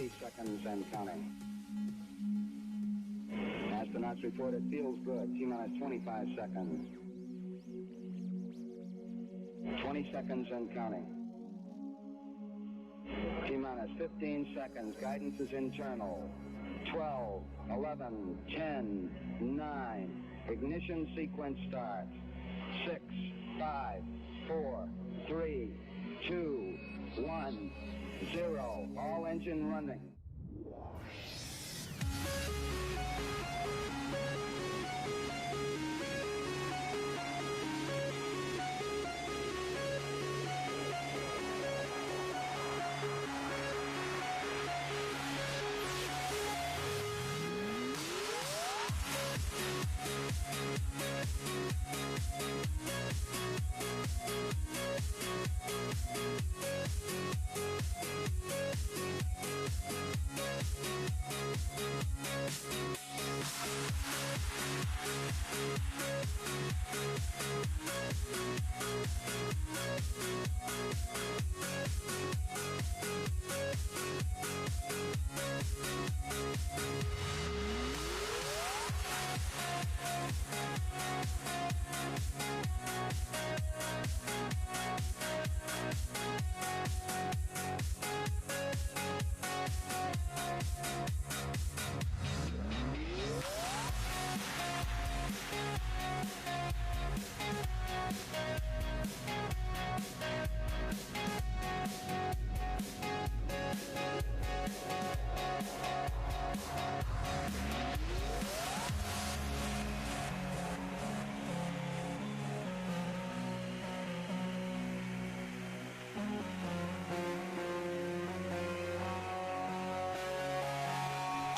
30 seconds and counting. Astronauts report it feels good. T-minus 25 seconds. 20 seconds and counting. T-minus 15 seconds. Guidance is internal. 12, 11, 10, 9. Ignition sequence starts. 6, 5, 4, 3, 2, 1, 0. All engine running.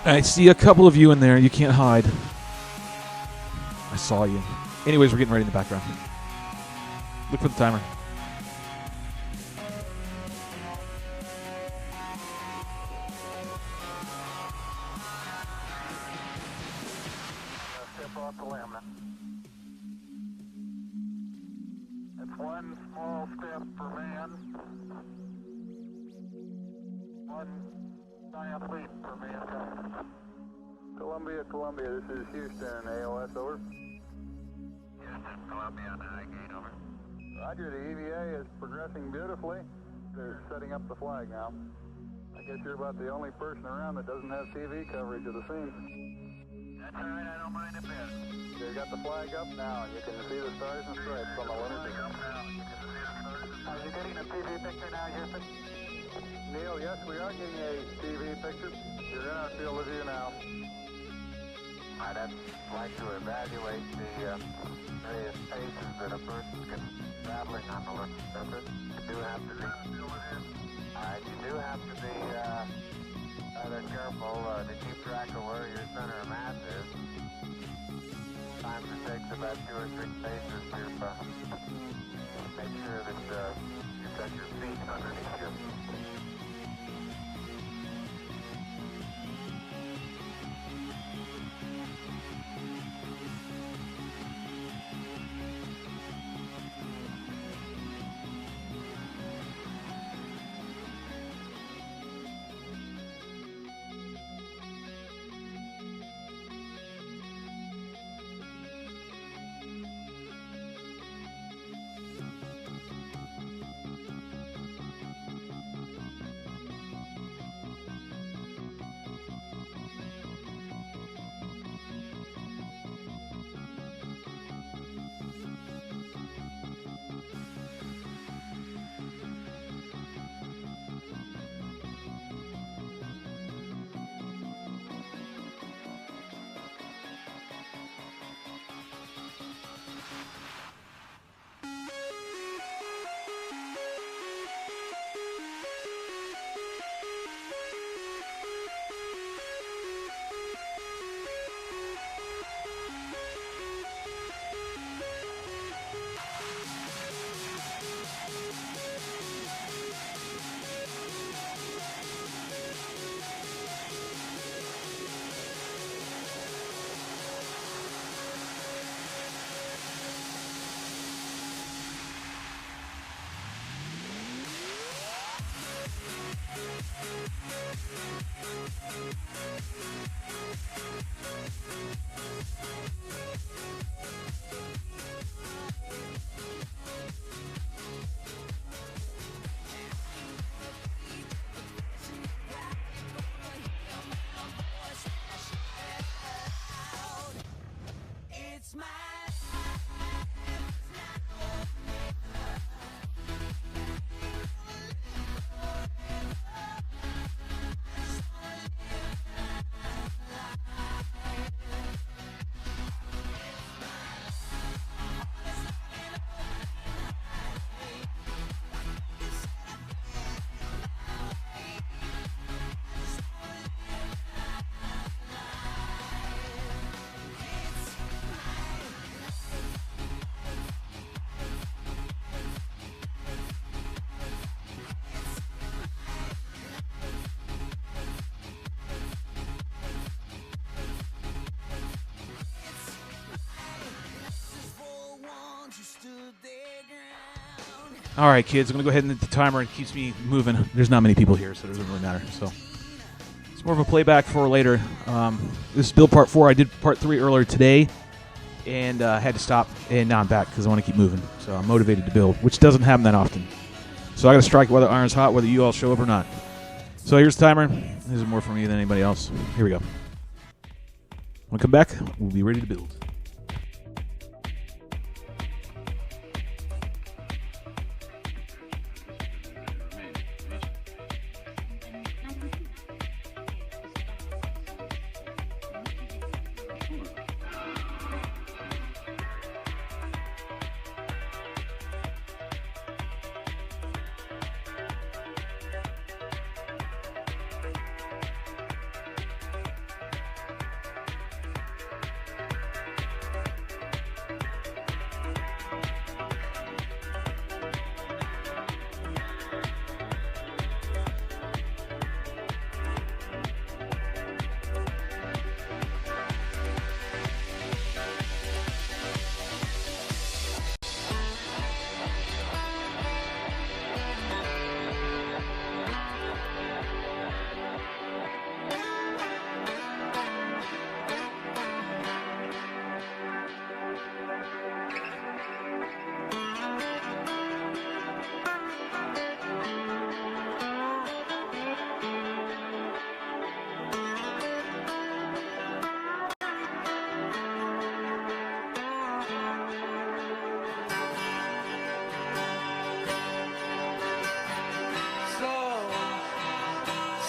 I see a couple of you in there. You can't hide. I saw you. Anyways, we're getting ready in the background. Look for the timer. Step off the limb. It's one small step for man, one giant leap for mankind. Columbia, this is Houston, AOS, over. Houston, Columbia on the high gate, over. Roger, the EVA is progressing beautifully. They're setting up the flag now. I guess you're about the only person around that doesn't have TV coverage of the scene. That's all right, I don't mind a bit. They've got the flag up now, and you can see the stars and stripes on the lunar Flag up now, you can see the stars. Are you getting a TV picture now, Houston? Neil, yes, we are getting a TV picture. You're in our field of view now. I'd like to evaluate the various paces that a person can traveling on the lunar surface. You do have to be rather careful to keep track of where your center of mass is. Sometimes it takes about 2 or 3 paces to make sure that you've got your feet underneath you. All right, kids, I'm going to go ahead and hit the timer. It keeps me moving. There's not many people here, so it doesn't really matter. So it's more of a playback for later. This is build part 4. I did part 3 earlier today, and had to stop, and now I'm back because I want to keep moving. So I'm motivated to build, which doesn't happen that often. So I got to strike whether iron's hot, whether you all show up or not. So here's the timer. This is more for me than anybody else. Here we go. When I come back, we'll be ready to build.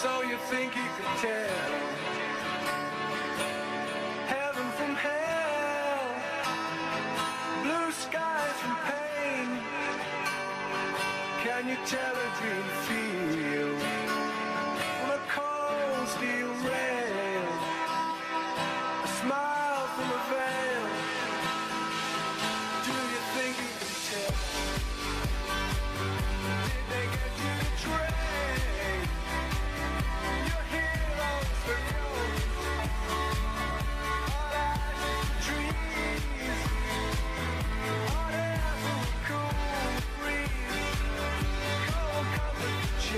So you think you could tell heaven from hell, blue skies from pain? Can you tell a green field from a cold steel rail, a smile from a veil? Do you think you could tell? Did they get you to trade? Cheese.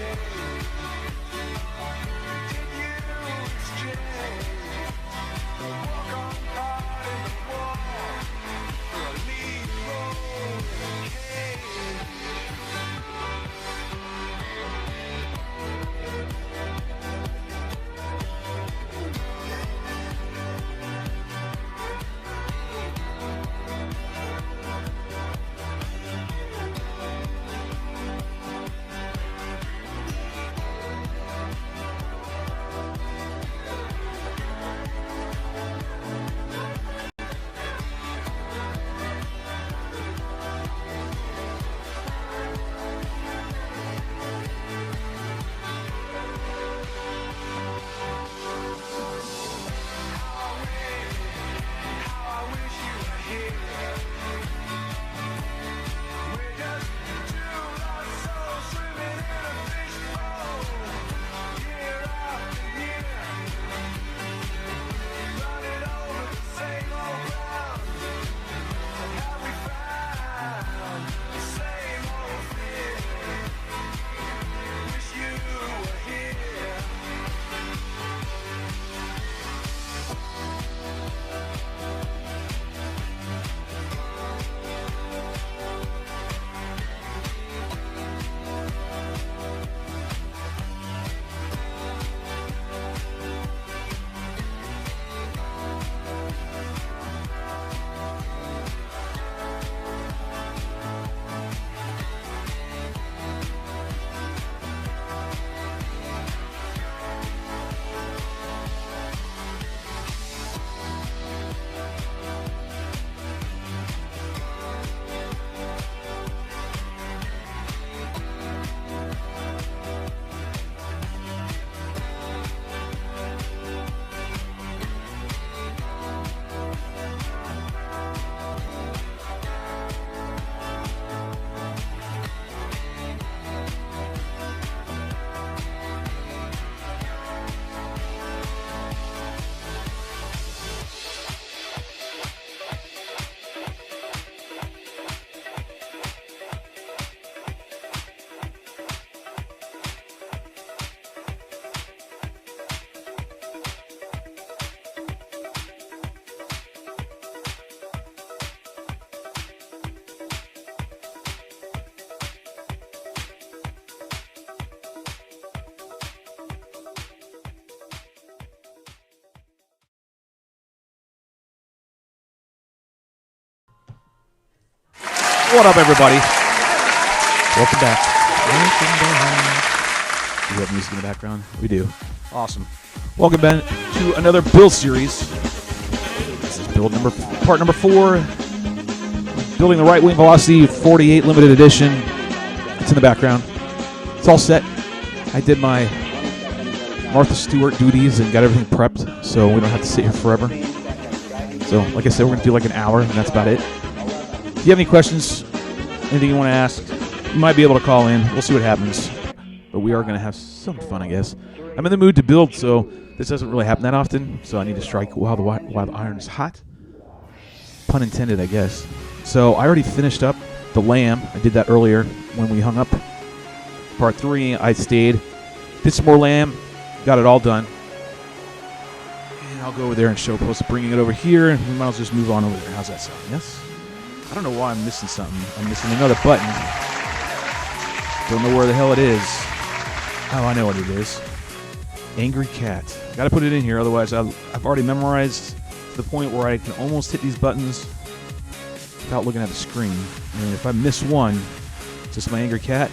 What up, everybody? Welcome back. Do we have music in the background? We do. Awesome. Welcome back to another build series. This is part number 4. Building the RiteWing Vollocity 48 limited edition. It's in the background. It's all set. I did my Martha Stewart duties and got everything prepped, so we don't have to sit here forever. So, like I said, we're going to do like an hour, and that's about it. If you have any questions, anything you want to ask, you might be able to call in. We'll see what happens. But we are going to have some fun, I guess. I'm in the mood to build, so this doesn't really happen that often, so I need to strike while the iron is hot. Pun intended, I guess. So I already finished up the lamb. I did that earlier when we hung up. Part 3, I stayed, did some more lamb, got it all done. And I'll go over there and show post bringing it over here, and we might as well just move on over there. How's that sound? Yes? I don't know why I'm missing something. I'm missing another button. Don't know where the hell it is. Oh, I know what it is. Angry cat. Got to put it in here, otherwise I've already memorized to the point where I can almost hit these buttons without looking at the screen. And if I miss one, just my angry cat,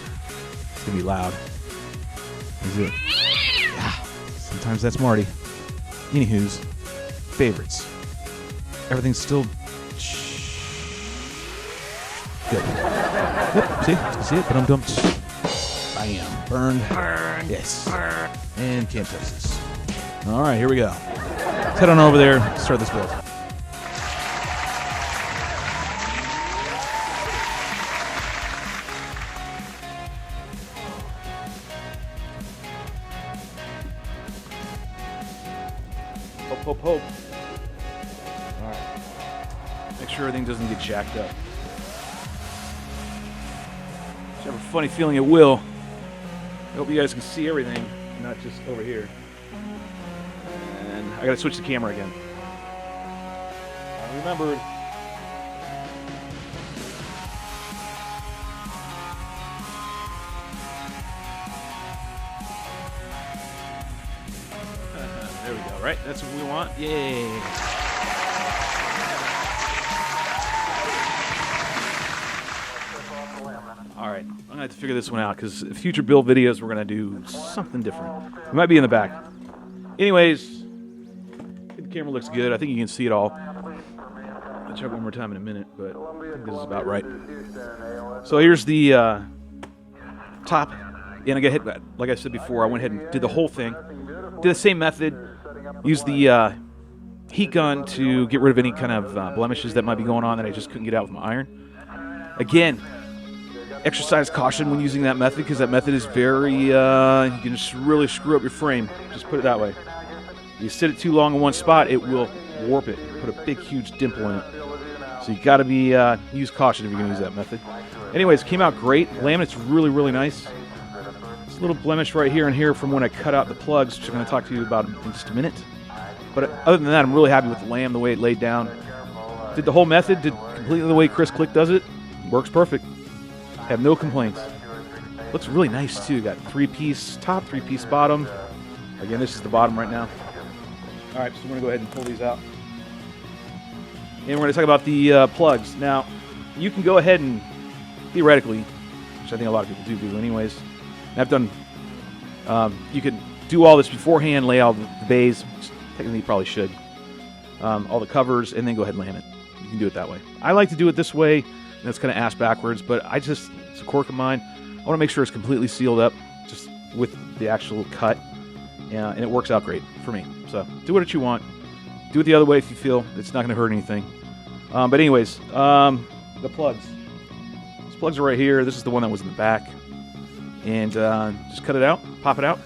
it's going to be loud. Is it? Yeah. Sometimes that's Marty. Anywho's, favorites. Everything's still good. Yep, see? You can see it, but I'm dumped. Bam. Burned. Yes. And can't touch this. All right, here we go. Let's head on over there, start this build. Hope, hope, hope. All right. Make sure everything doesn't get jacked up. I have a funny feeling it will. I hope you guys can see everything, not just over here. And I gotta switch the camera again. I remembered. There we go, right? That's what we want. Yay. All right, I'm gonna have to figure this one out because future build videos we're gonna do something different. It might be in the back. Anyways, I think the camera looks good. I think you can see it all. I'll check one more time in a minute, but I think this is about right. So here's the top, and I got hit. Like I said before, I went ahead and did the whole thing. Did the same method. Used the heat gun to get rid of any kind of blemishes that might be going on that I just couldn't get out with my iron. Again, exercise caution when using that method because that method is very, you can just really screw up your frame. Just put it that way. You sit it too long in one spot, it will warp it. Put a big, huge dimple in it. So you got to be use caution if you're going to use that method. Anyways, came out great. Laminate's really, really nice. There's a little blemish right here and here from when I cut out the plugs, which I'm going to talk to you about in just a minute. But other than that, I'm really happy with the lamb, the way it laid down. Did the whole method, did completely the way Chris Click does it. Works perfect. Have no complaints. Looks really nice too. Got 3-piece top, 3-piece bottom. Again, this is the bottom right now. All right, so we're gonna go ahead and pull these out. And we're gonna talk about the plugs. Now, you can go ahead and theoretically, which I think a lot of people do anyways. And I've done, you can do all this beforehand, lay out the bays. Technically, you probably should. All the covers, and then go ahead and lam it. You can do it that way. I like to do it this way. That's kind of ass backwards, but it's a quirk of mine. I want to make sure it's completely sealed up just with the actual cut, and it works out great for me. So do what you want. Do it the other way if you feel it's not going to hurt anything. But anyways, the plugs. These plugs are right here. This is the one that was in the back. And just cut it out, pop it out.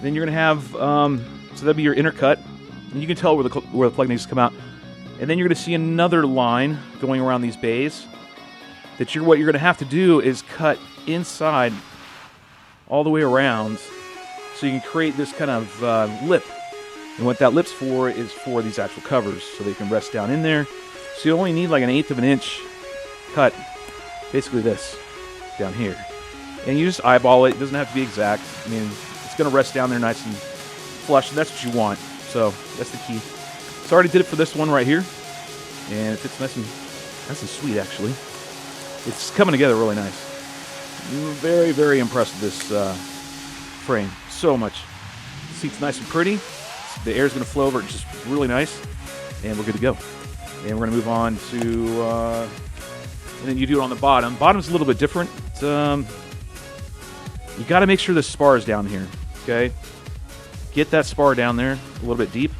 Then you're going to have, so that'll be your inner cut. And you can tell where the plug needs to come out. And then you're going to see another line going around these bays. What you're going to have to do is cut inside all the way around so you can create this kind of lip. And what that lip's for is for these actual covers so they can rest down in there. So you only need like 1/8 of an inch cut, basically this, down here. And you just eyeball it. It doesn't have to be exact. I mean, it's going to rest down there nice and flush, and that's what you want. So that's the key. So I already did it for this one right here. And it fits nice and sweet, actually. it's coming together really nice. Very, very impressed with this frame. So much. The seat's nice and pretty. The air's going to flow over. It's just really nice. And we're good to go. And we're going to move on to... and then you do it on the bottom. Bottom's a little bit different. You got to make sure the spar is down here. Okay? Get that spar down there a little bit deep.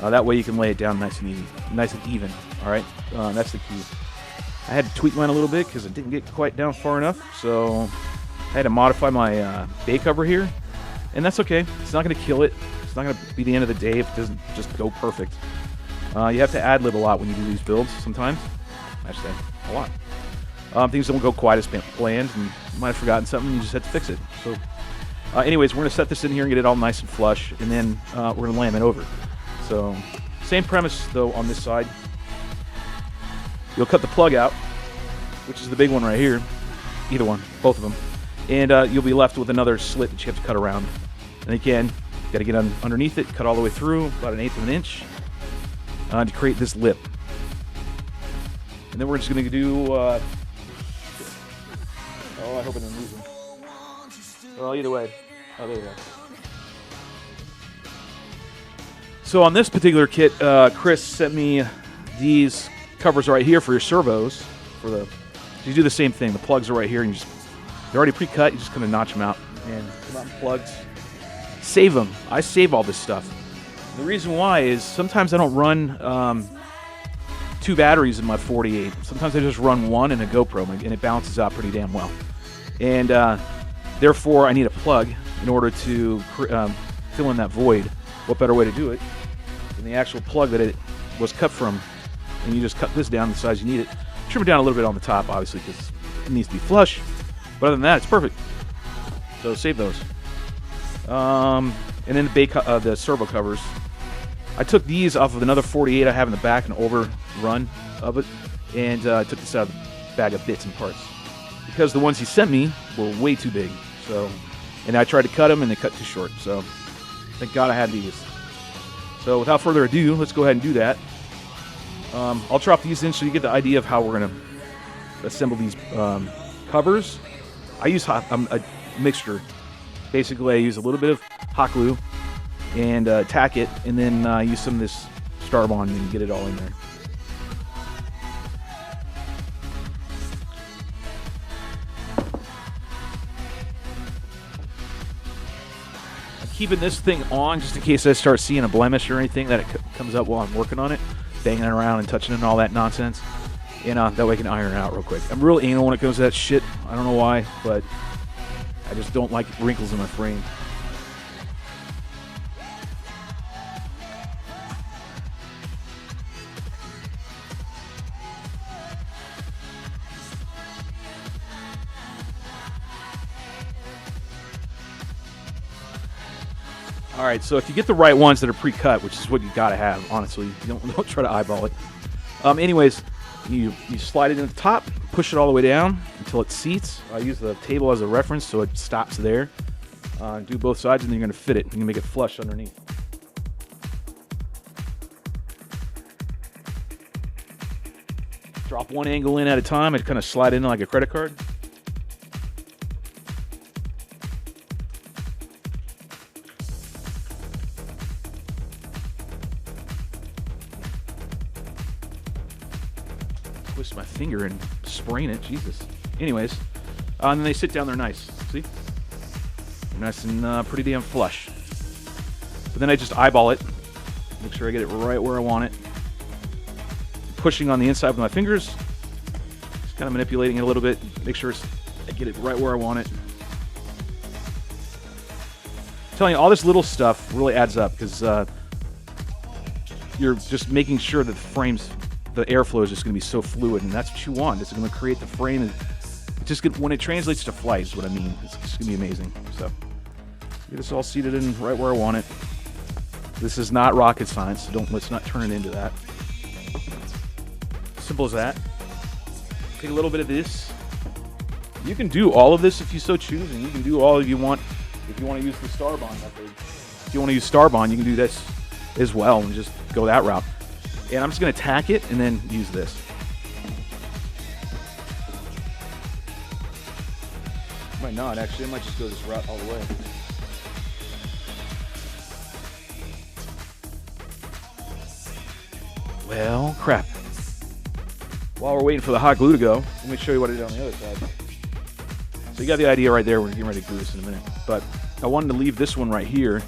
That way you can lay it down nice and easy, nice and even. All right? That's the key. I had to tweak mine a little bit because it didn't get quite down far enough. So I had to modify my bay cover here. And that's okay. It's not going to kill it. It's not going to be the end of the day if it doesn't just go perfect. You have to ad-lib a lot when you do these builds sometimes. Actually, a lot. Things don't go quite as planned, and you might have forgotten something, and you just have to fix it. So, anyways, we're going to set this in here and get it all nice and flush, and then we're going to lam it over. So, same premise, though, on this side. You'll cut the plug out, which is the big one right here. Either one, both of them. And you'll be left with another slit that you have to cut around. And again, you got to get underneath it, cut all the way through, about 1/8 of an inch, to create this lip. And then we're just going to do... oh, I hope I didn't lose them. Well, either way. Oh, there you go. So on this particular kit, Chris sent me these covers right here for your servos. You do the same thing. The plugs are right here, and they're already pre-cut. You just kind of notch them out and come out in plugs. Save them. I save all this stuff. The reason why is sometimes I don't run 2 batteries in my 48. Sometimes I just run 1 in a GoPro, and it balances out pretty damn well. And therefore, I need a plug in order to fill in that void. What better way to do it than the actual plug that it was cut from? And you just cut this down the size you need it. Trim it down a little bit on the top, obviously, because it needs to be flush. But other than that, it's perfect. So save those. And then the servo covers. I took these off of another 48 I have in the back, an overrun of it, and I took this out of the bag of bits and parts because the ones he sent me were way too big. And I tried to cut them, and they cut too short. So thank God I had these. So without further ado, let's go ahead and do that. I'll drop these in so you get the idea of how we're going to assemble these covers. I use a mixture. Basically, I use a little bit of hot glue and tack it, and then use some of this Starbond and get it all in there. I'm keeping this thing on just in case I start seeing a blemish or anything that it comes up while I'm working on it, banging it around and touching it and all that nonsense. And that way I can iron it out real quick. I'm real anal when it comes to that shit. I don't know why, but I just don't like wrinkles in my frame. All right, so if you get the right ones that are pre-cut, which is what you gotta have, honestly, you don't try to eyeball it. Anyways, you slide it in the top, push it all the way down until it seats. I use the table as a reference so it stops there. Do both sides, and then you're gonna fit it. You can make it flush underneath. Drop one angle in at a time and kind of slide in like a credit card. Twist my finger and sprain it, Jesus. Anyways, and then they sit down there nice. See? They're nice and pretty damn flush. So then I just eyeball it. Make sure I get it right where I want it. Pushing on the inside with my fingers. Just kind of manipulating it a little bit. Make sure I get it right where I want it. I'm telling you, all this little stuff really adds up because you're just making sure that the airflow is just going to be so fluid, and that's what you want. It's going to create the frame. When it translates to flight is what I mean. It's going to be amazing. So get this all seated in right where I want it. This is not rocket science, so let's not turn it into that. Simple as that. Take a little bit of this. You can do all of this if you so choose, and you can do all you want if you want to use the Starbond method. If you want to use Starbond, you can do this as well and just go that route. And I'm just going to tack it and then use this. Might not, actually. I might just go this route all the way. Well, crap. While we're waiting for the hot glue to go, let me show you what I did on the other side. So you got the idea right there. We're getting ready to glue this in a minute. But I wanted to leave this one right here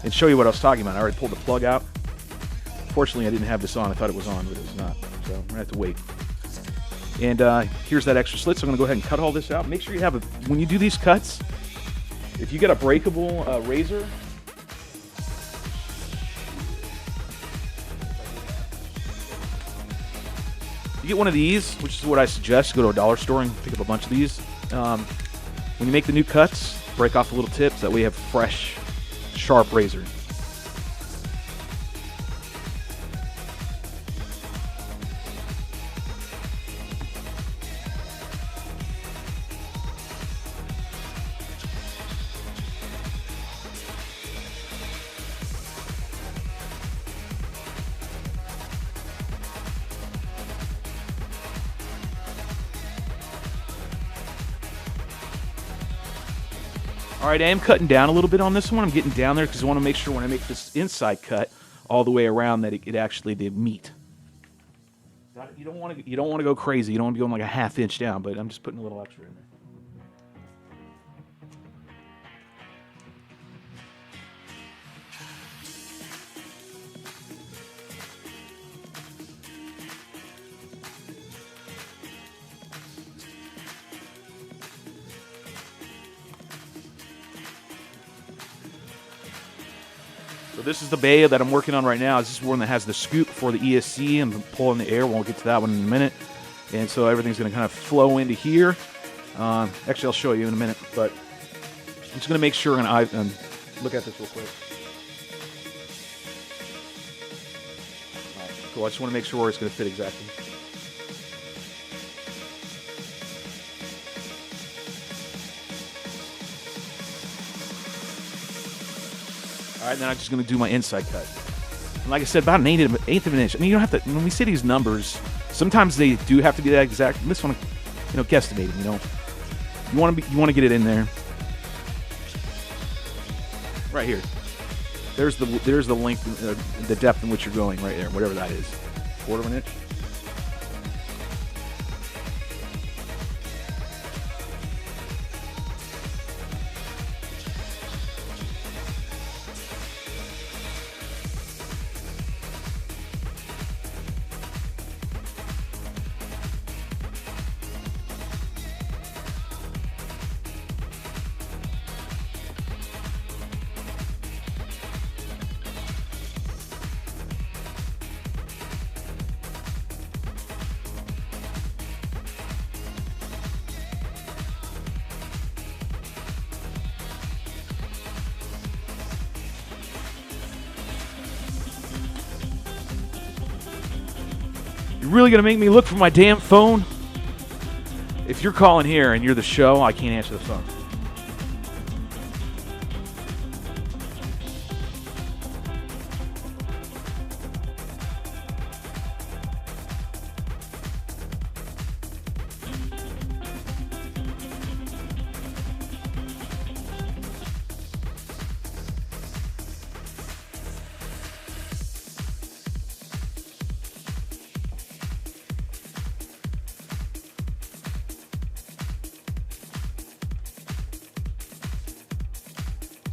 and show you what I was talking about. I already pulled the plug out. Fortunately, I didn't have this on. I thought it was on, but it was not. So I'm going to have to wait. And here's that extra slit. So I'm going to go ahead and cut all this out. Make sure you have when you do these cuts, if you get a breakable razor, you get one of these, which is what I suggest. Go to a dollar store and pick up a bunch of these. When you make the new cuts, break off the little tips. That way you have fresh, sharp razor. All right, I am cutting down a little bit on this one. I'm getting down there because I want to make sure when I make this inside cut all the way around that it actually the meat. You don't want to go crazy. You don't want to be going like a ½ inch down, but I'm just putting a little extra in there. So this is the bay that I'm working on right now. This is one that has the scoop for the ESC. I'm pulling the air. We'll get to that one in a minute. And so everything's going to kind of flow into here. Actually, I'll show you in a minute. But I'm just going to make sure and look at this real quick. All right, cool. I just want to make sure it's going to fit exactly. All right, then I'm just going to do my inside cut. And like I said, about an eighth of an inch. I mean, you don't have to, when we say these numbers, sometimes they do have to be that exact. This one, guesstimating, You want to get it in there. Right here. There's the length, the depth in which you're going right there, whatever that is. 1/4 of an inch. You're really going to make me look for my damn phone? If you're calling here and you're the show, I can't answer the phone.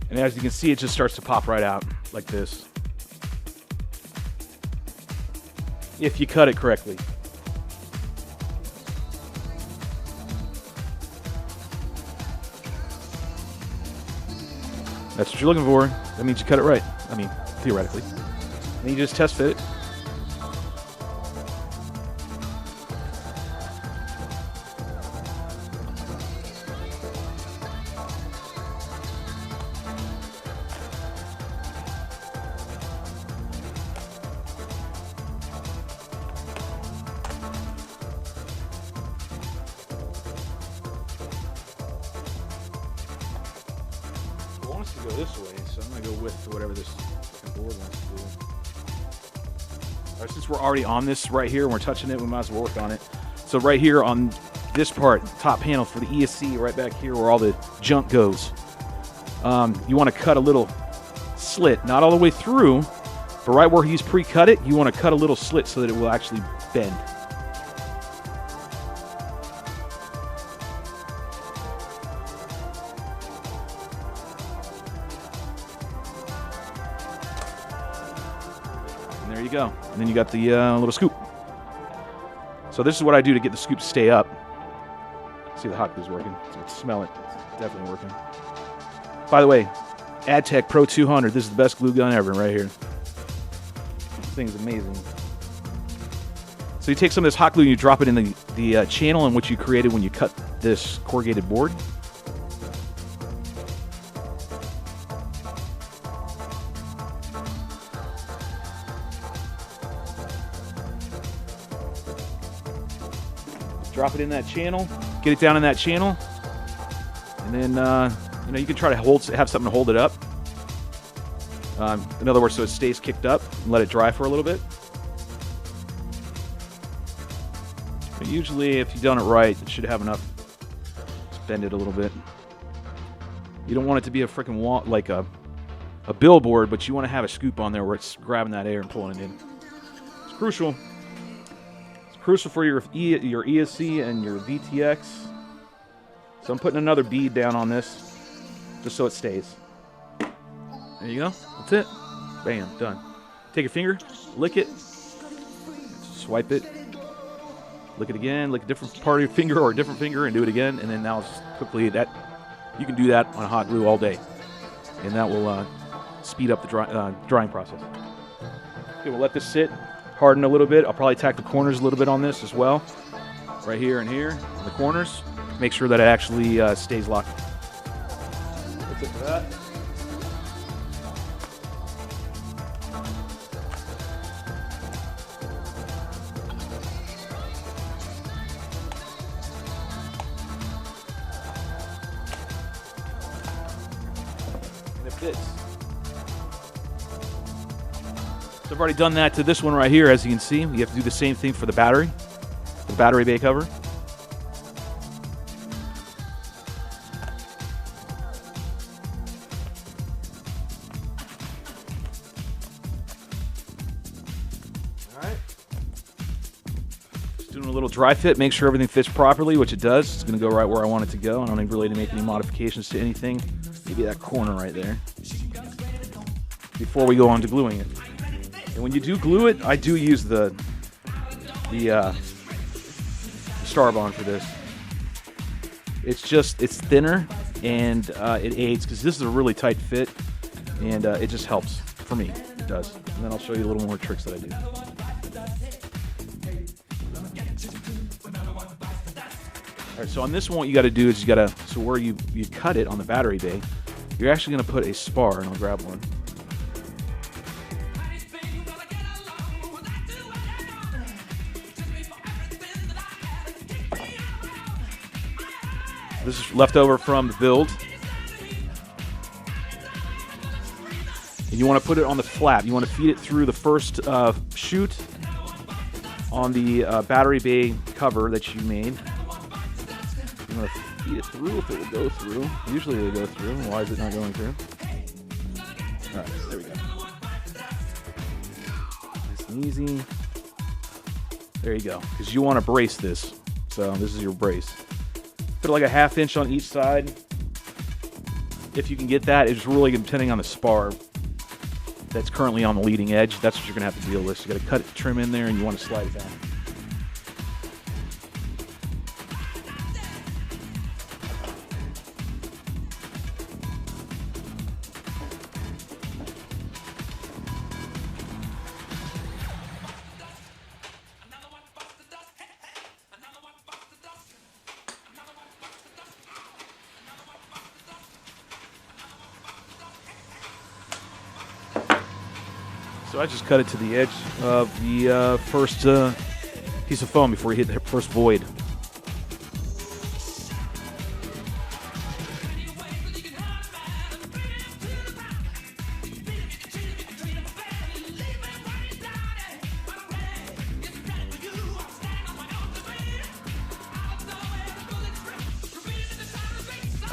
And as you can see, it just starts to pop right out like this. If you cut it correctly. That's what you're looking for. That means you cut it right. I mean, theoretically. And you just test fit it. To go this way, so I'm going to go with whatever this board wants to do. All right, since we're already on this right here and we're touching it, we might as well work on it. So right here on this part, top panel for the ESC, right back here where all the junk goes. You want to cut a little slit, not all the way through, but right where he's pre-cut it, you want to cut a little slit so that it will actually bend. And there you go. And then you got the little scoop. So this is what I do to get the scoop to stay up. See, the hot glue's working. So let's smell it. It's definitely working. By the way, AdTech Pro 200. This is the best glue gun ever right here. This thing's amazing. So you take some of this hot glue and you drop it in the channel in which you created when you cut this corrugated board. Drop it in that channel, get it down in that channel, and then you can try to have something to hold it up. In other words, so it stays kicked up, and let it dry for a little bit. But usually, if you've done it right, it should have enough. Just bend it a little bit. You don't want it to be a freaking wall like a billboard, but you want to have a scoop on there where it's grabbing that air and pulling it in. It's crucial. Crucial for your ESC and your VTX. So I'm putting another bead down on this just so it stays. There you go. That's it. Bam. Done. Take your finger, lick it, swipe it, lick it again, lick a different part of your finger or a different finger and do it again. And then now just quickly you can do that on hot glue all day. And that will speed up the drying process. Okay, we'll let this sit. Harden a little bit. I'll probably tack the corners a little bit on this as well. Right here and here, in the corners. Make sure that it actually stays locked. That's it for that. And it fits. So I've already done that to this one right here, as you can see. You have to do the same thing for the battery bay cover. All right. Just doing a little dry fit, make sure everything fits properly, which it does. It's going to go right where I want it to go. I don't need really to make any modifications to anything. Maybe that corner right there. Before we go on to gluing it. And when you do glue it, I do use the Starbond for this. It's thinner and it aids because this is a really tight fit, and it just helps for me. It does. And then I'll show you a little more tricks that I do. All right, so on this one, what you got to do is so where you cut it on the battery bay, you're actually going to put a spar, and I'll grab one. This is left over from the build. And you want to put it on the flap. You want to feed it through the first chute on the battery bay cover that you made. You want to feed it through if it will go through. Usually it will go through. Why is it not going through? All right, there we go. Nice and easy. There you go. Because you want to brace this. So this is your brace. Put like a 1/2 inch on each side. If you can get that, it's really depending on the spar that's currently on the leading edge. That's what you're going to have to deal with. So you got to cut it, trim in there, and you want to slide it down. So I just cut it to the edge of the first piece of foam before you hit the first void.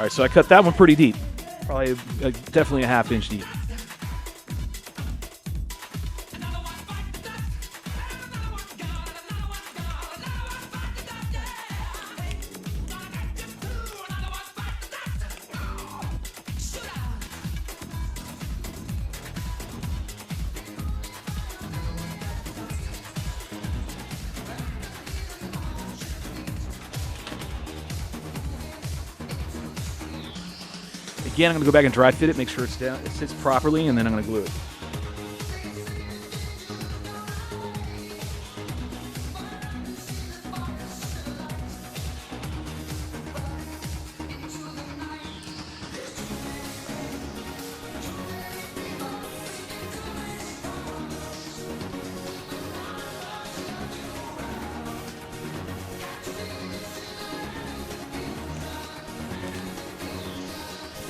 All right, so I cut that one pretty deep. Probably definitely a ½ inch deep. Again, I'm going to go back and dry fit it, make sure it's down, it sits properly, and then I'm going to glue it.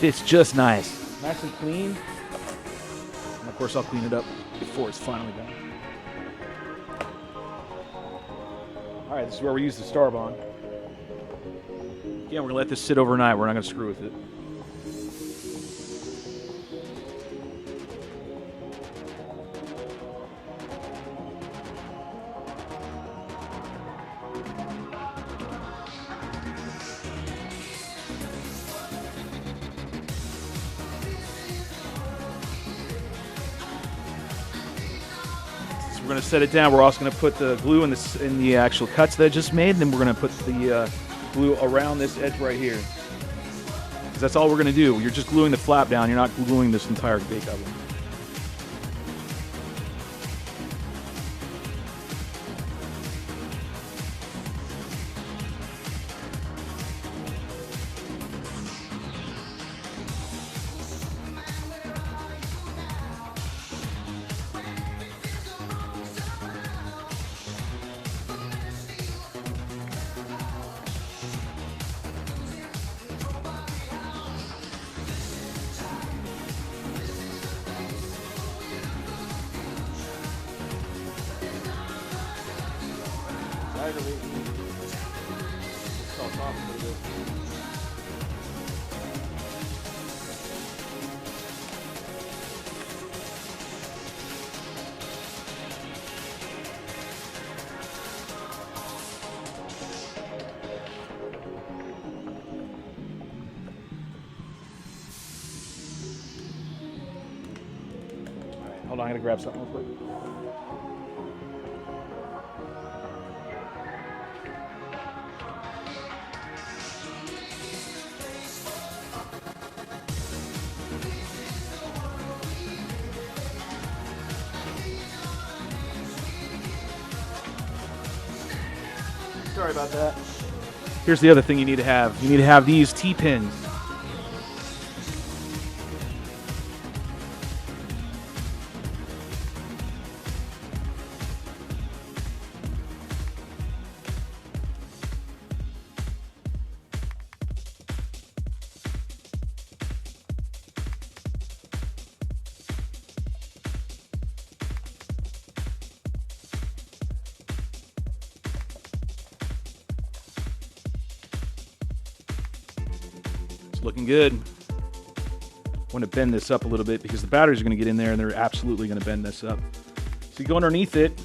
Fits just nice. Nice and clean. And of course, I'll clean it up before it's finally done. All right, this is where we use the star bond. Again, we're gonna let this sit overnight. We're not gonna screw with it. We're going to set it down. We're also going to put the glue in the actual cuts that I just made, and then we're going to put the glue around this edge right here. Because that's all we're going to do. You're just gluing the flap down. You're not gluing this entire bake oven. Hold on, I gotta grab something real quick. Sorry about that. Here's the other thing you need to have. You need to have these T-pins. Looking good. I want to bend this up a little bit because the batteries are going to get in there and they're absolutely going to bend this up. So you go underneath it,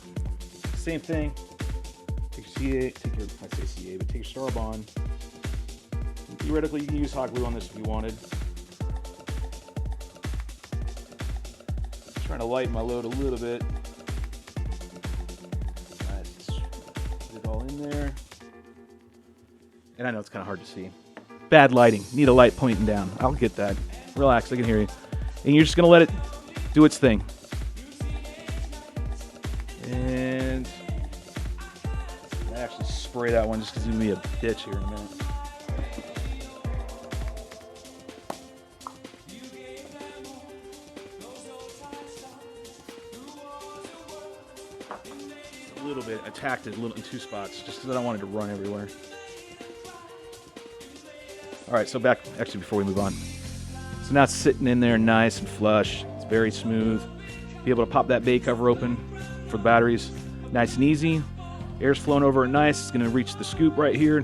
same thing. Take your CA, take your star bond. Theoretically, you can use hot glue on this if you wanted. Trying to lighten my load a little bit. Nice. Put it all in there. And I know it's kind of hard to see. Bad lighting. Need a light pointing down. I'll get that. Relax, I can hear you. And you're just going to let it do its thing. And I actually spray that one just because it's going to be a bitch here in a minute. A little bit. I tacked it in two spots just because I don't want it to run everywhere. All right, so back, actually before we move on. So now it's sitting in there nice and flush. It's very smooth. Be able to pop that bay cover open for the batteries. Nice and easy. Air's flowing over it nice. It's gonna reach the scoop right here.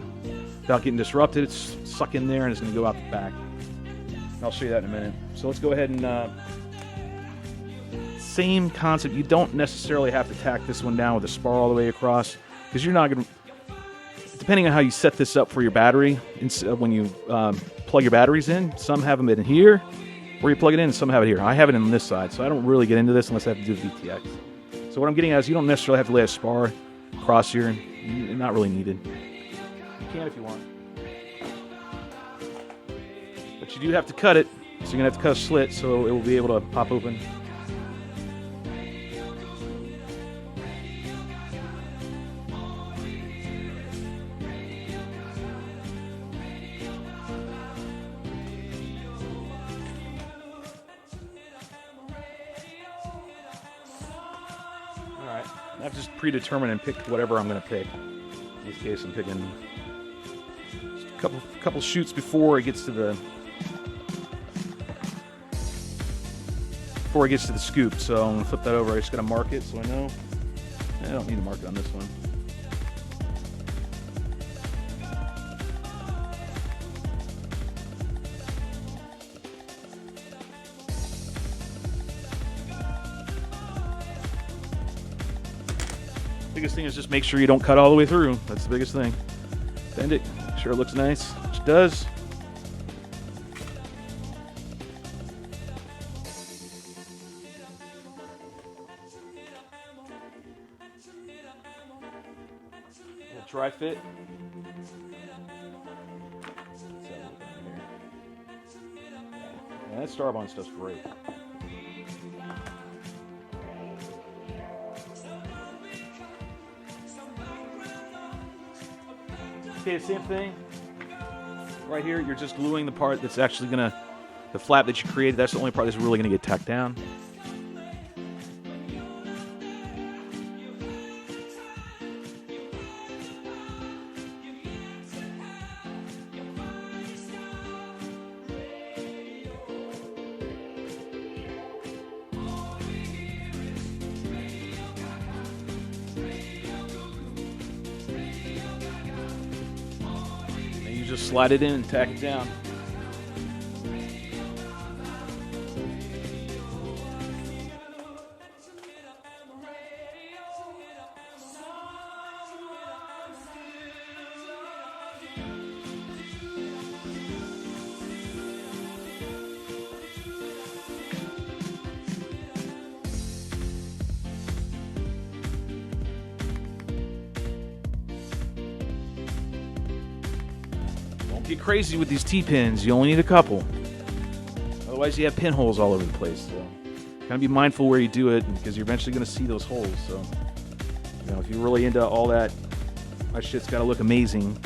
without getting disrupted. It's suck in there and it's going to go out the back. I'll show you that in a minute. So let's go ahead and same concept. You don't necessarily have to tack this one down with a spar all the way across, because you're not going to, depending on how you set this up for your battery, when you plug your batteries in, some have them in here where you plug it in, and some have it here. I have it on this side, so I don't really get into this unless I have to do VTX. So what I'm getting at is you don't necessarily have to lay a spar across here. Not really needed. You can if you want. But you do have to cut it, so you're going to have to cut a slit so it will be able to pop open. Alright, I've just predetermined and picked whatever I'm going to pick. In this case, I'm picking just a couple shoots before it gets to the scoop. So I'm going to flip that over. I just got to mark it so I know. I don't need to mark it on this one. Biggest thing is just make sure you don't cut all the way through. That's the biggest thing. Bend it, make sure it looks nice, which it does. A little dry fit. Yeah, that Starbond stuff's great. Okay, same thing. Right here, you're just gluing the part that's actually gonna, the flap that you created, that's the only part that's really gonna get tacked down. Just slide it in and tack it down. Get crazy with these T-pins. You only need a couple. Otherwise, you have pinholes all over the place. So, kind of be mindful where you do it, because you're eventually going to see those holes. So, you know, if you're really into all that, my shit's got to look amazing.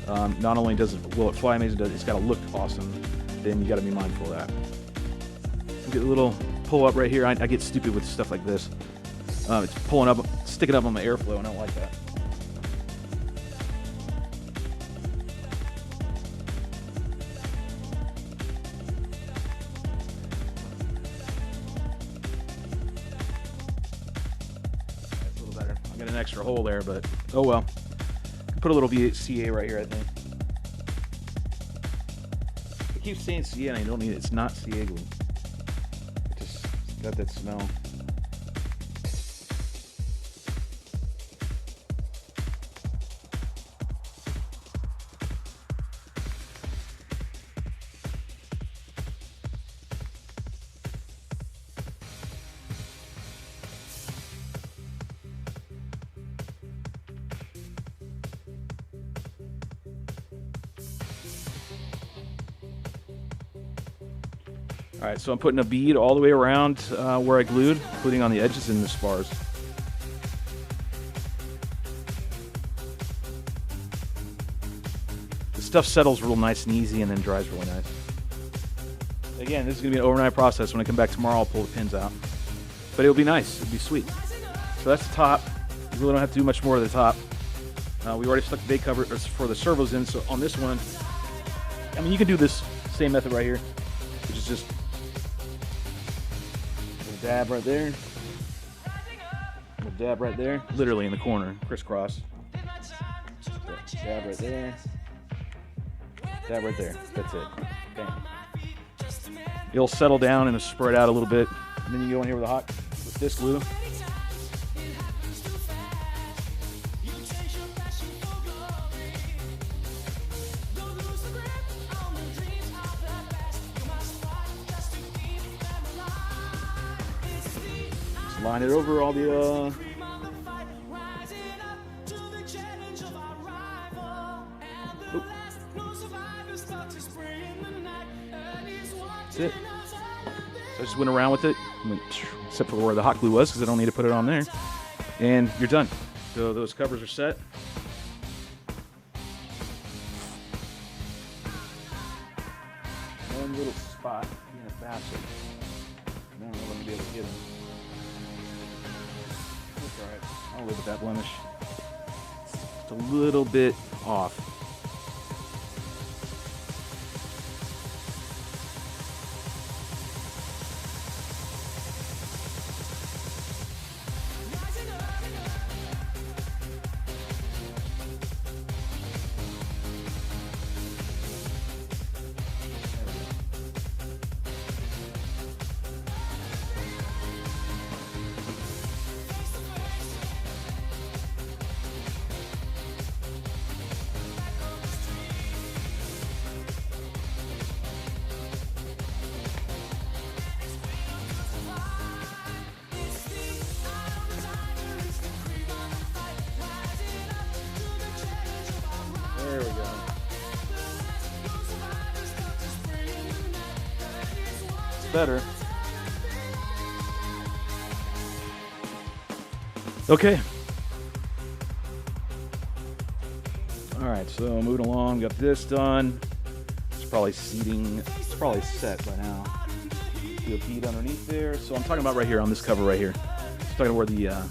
Not only will it fly amazing, it's got to look awesome. Then you got to be mindful of that. Get a little pull up right here. I get stupid with stuff like this. It's pulling up, sticking up on my airflow, and I don't like that. Got an extra hole there, but oh well. Put a little CA right here, I think. I keep saying CA and I don't need it. It's not CA glue. It just got that smell. Alright, so I'm putting a bead all the way around where I glued, including on the edges and the spars. The stuff settles real nice and easy and then dries really nice. Again, this is going to be an overnight process. When I come back tomorrow, I'll pull the pins out. But it'll be nice. It'll be sweet. So that's the top. You really don't have to do much more to the top. We already stuck the bait cover for the servos in, so on this one, I mean, you can do this same method right here, which is just a dab right there, a dab right there, literally in the corner, crisscross. Dab right there, That right there. That's it. Okay. It'll settle down and spread out a little bit. And then you go in here with this glue. Just line it over all the That's it. So I just went around with it, except for where the hot glue was, because I don't need to put it on there. And you're done. So those covers are set. One little spot being a bastard. I don't know if I'm going to be able to get him. That's alright. I'll live with that blemish. It's a little bit off. There we go. It's better. Okay. All right, so moving along, got this done. It's probably seating. It's probably set by now. Do a bead underneath there. So I'm talking about right here on this cover right here. I'm talking where the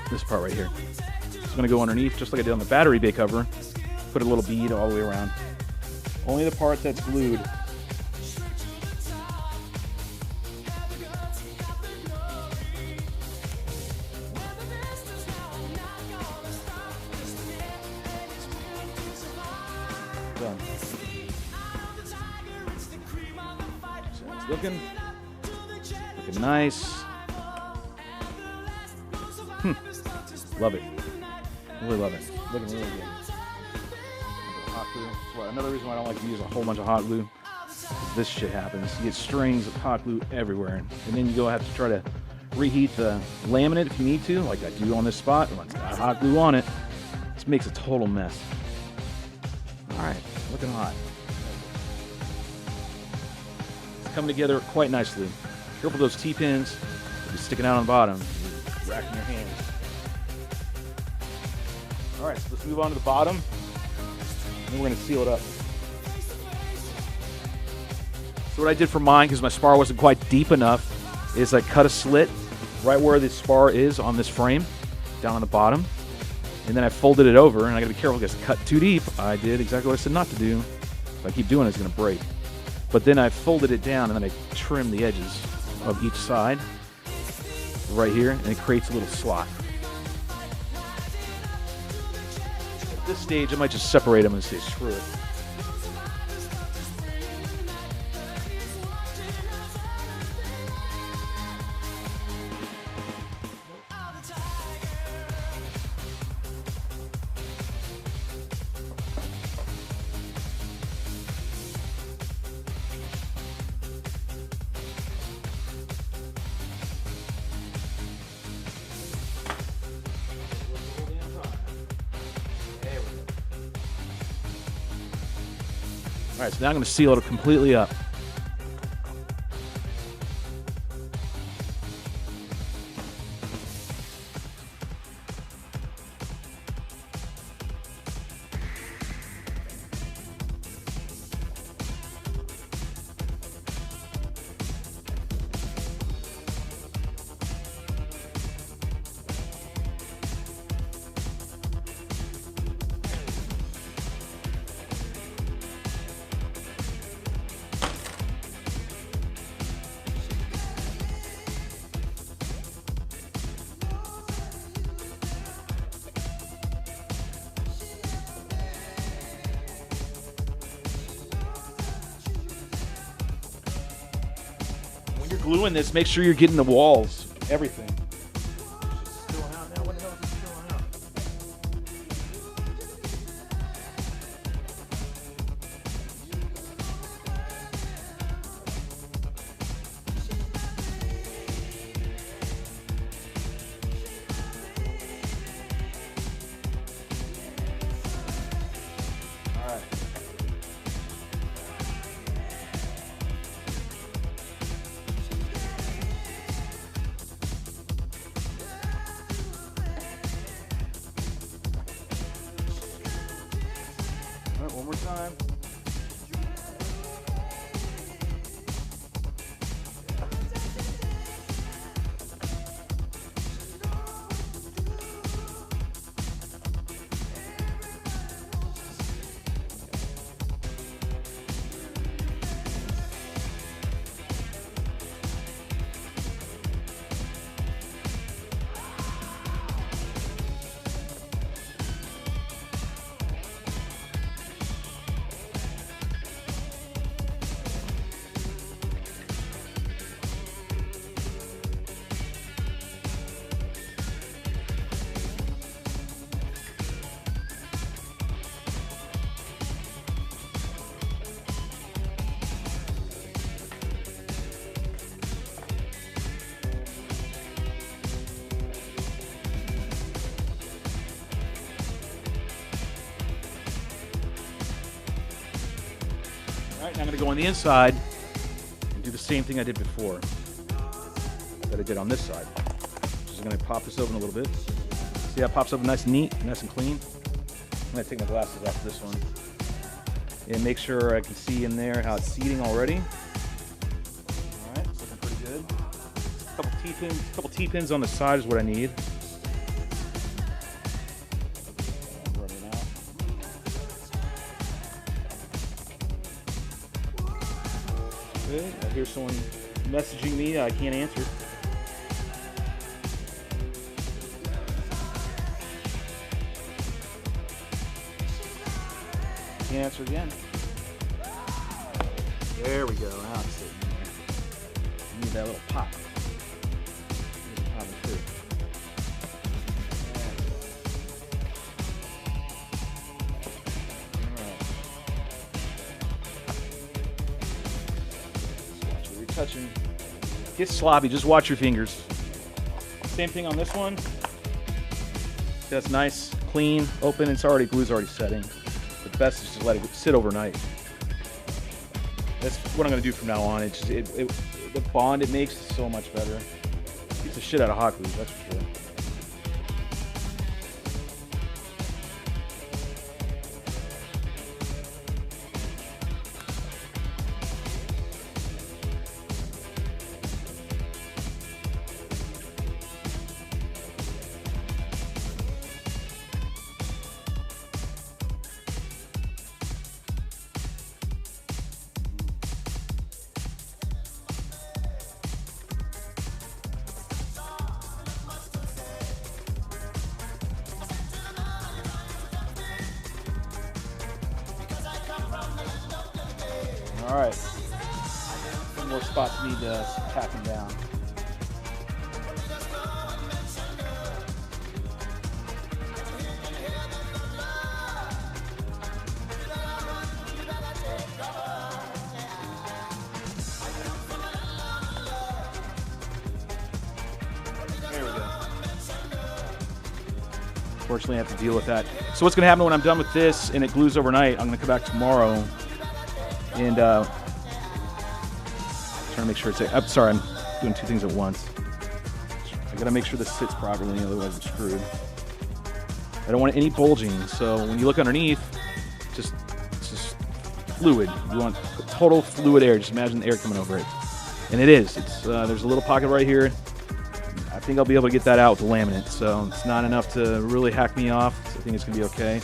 this part right here. It's going to go underneath, just like I did on the battery bay cover. Put a little bead all the way around. Only the part that's glued. Done. So it's looking nice. Love it. Really love it. Looking really good. Hot glue. Well, another reason why I don't like to use a whole bunch of hot glue. This shit happens. You get strings of hot glue everywhere, and then you go have to try to reheat the laminate if you need to, like I do on this spot. When it's got hot glue on it, this makes a total mess. All right, looking hot. It's coming together quite nicely. Careful those T-pins. They'll be sticking out on the bottom. You're racking your hands. All right, so let's move on to the bottom, and then we're going to seal it up. So what I did for mine, because my spar wasn't quite deep enough, is I cut a slit right where the spar is on this frame, down on the bottom, and then I folded it over, and I got to be careful because I cut too deep. I did exactly what I said not to do. If I keep doing it, it's going to break. But then I folded it down, and then I trimmed the edges of each side right here, and it creates a little slot. At this stage, I might just separate them and say, screw it. All right, so now I'm going to seal it completely up. you're gluing this, make sure you're getting the walls, everything. It's spilling out now. What the hell is spilling out? All right. All right, one more time. All right, now I'm going to go on the inside and do the same thing I did before that I did on this side. Just going to pop this open a little bit. See how it pops open nice and neat, nice and clean? I'm going to take my glasses off this one and make sure I can see in there how it's seating already. All right, it's looking pretty good. A couple T-pins on the side is what I need. I hear someone messaging me. I can't answer. Can't answer again. There we go. Now it's sitting there. Need that little pop. Need a pop and too. Touching. Get sloppy, just watch your fingers. Same thing on this one. That's nice, clean, open. It's already, glue's already setting. The best is to let it sit overnight. That's what I'm gonna do from now on. It's just, the bond it makes is so much better. Beats the shit out of hot glue, that's for sure. All right, some more spots need tacking down. There we go. Unfortunately, I have to deal with that. So what's going to happen when I'm done with this and it glues overnight, I'm going to come back tomorrow and trying to make sure it's... I'm sorry, I'm doing two things at once. I got to make sure this sits properly, otherwise I'm screwed. I don't want any bulging, so when you look underneath, it's just fluid. You want total fluid air. Just imagine the air coming over it. And it is. It's there's a little pocket right here. I think I'll be able to get that out with the laminate, so it's not enough to really hack me off. So I think it's going to be okay.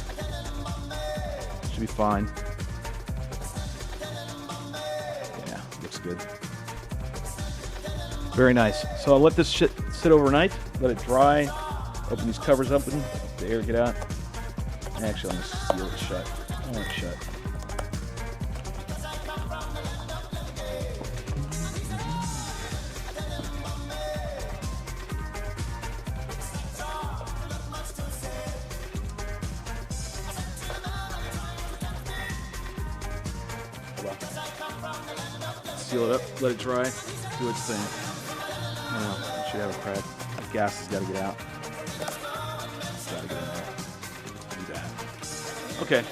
Should be fine. Yeah, looks good. Very nice. So I'll let this shit sit overnight, let it dry, open these covers up and let the air get out. Actually, I'm going to seal it shut. I want it shut. Seal it up, let it dry, do its thing. I don't know, it should have a crack. The gas has got to get out. Got to get in there. Do that. Okay,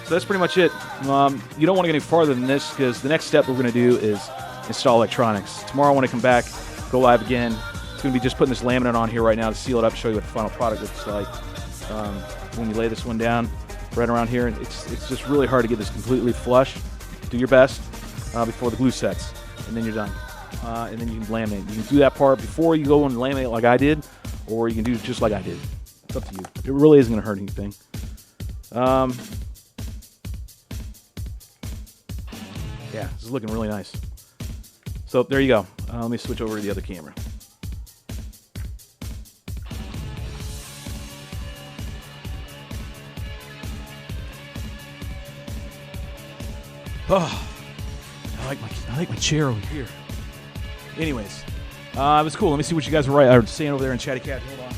so that's pretty much it. You don't want to get any farther than this because the next step we're going to do is install electronics. Tomorrow when I come back, go live again. It's going to be just putting this laminate on here right now to seal it up, show you what the final product looks like. When you lay this one down right around here, it's just really hard to get this completely flush. Do your best before the glue sets, and then you're done. And then you can laminate. You can do that part before you go and laminate like I did, or you can do just like I did. It's up to you. It really isn't going to hurt anything. Yeah, this is looking really nice. So there you go. Let me switch over to the other camera. Oh, I like my chair over here. Anyways, it was cool. Let me see what you guys were saying over there in Chatty Cat. Hold on.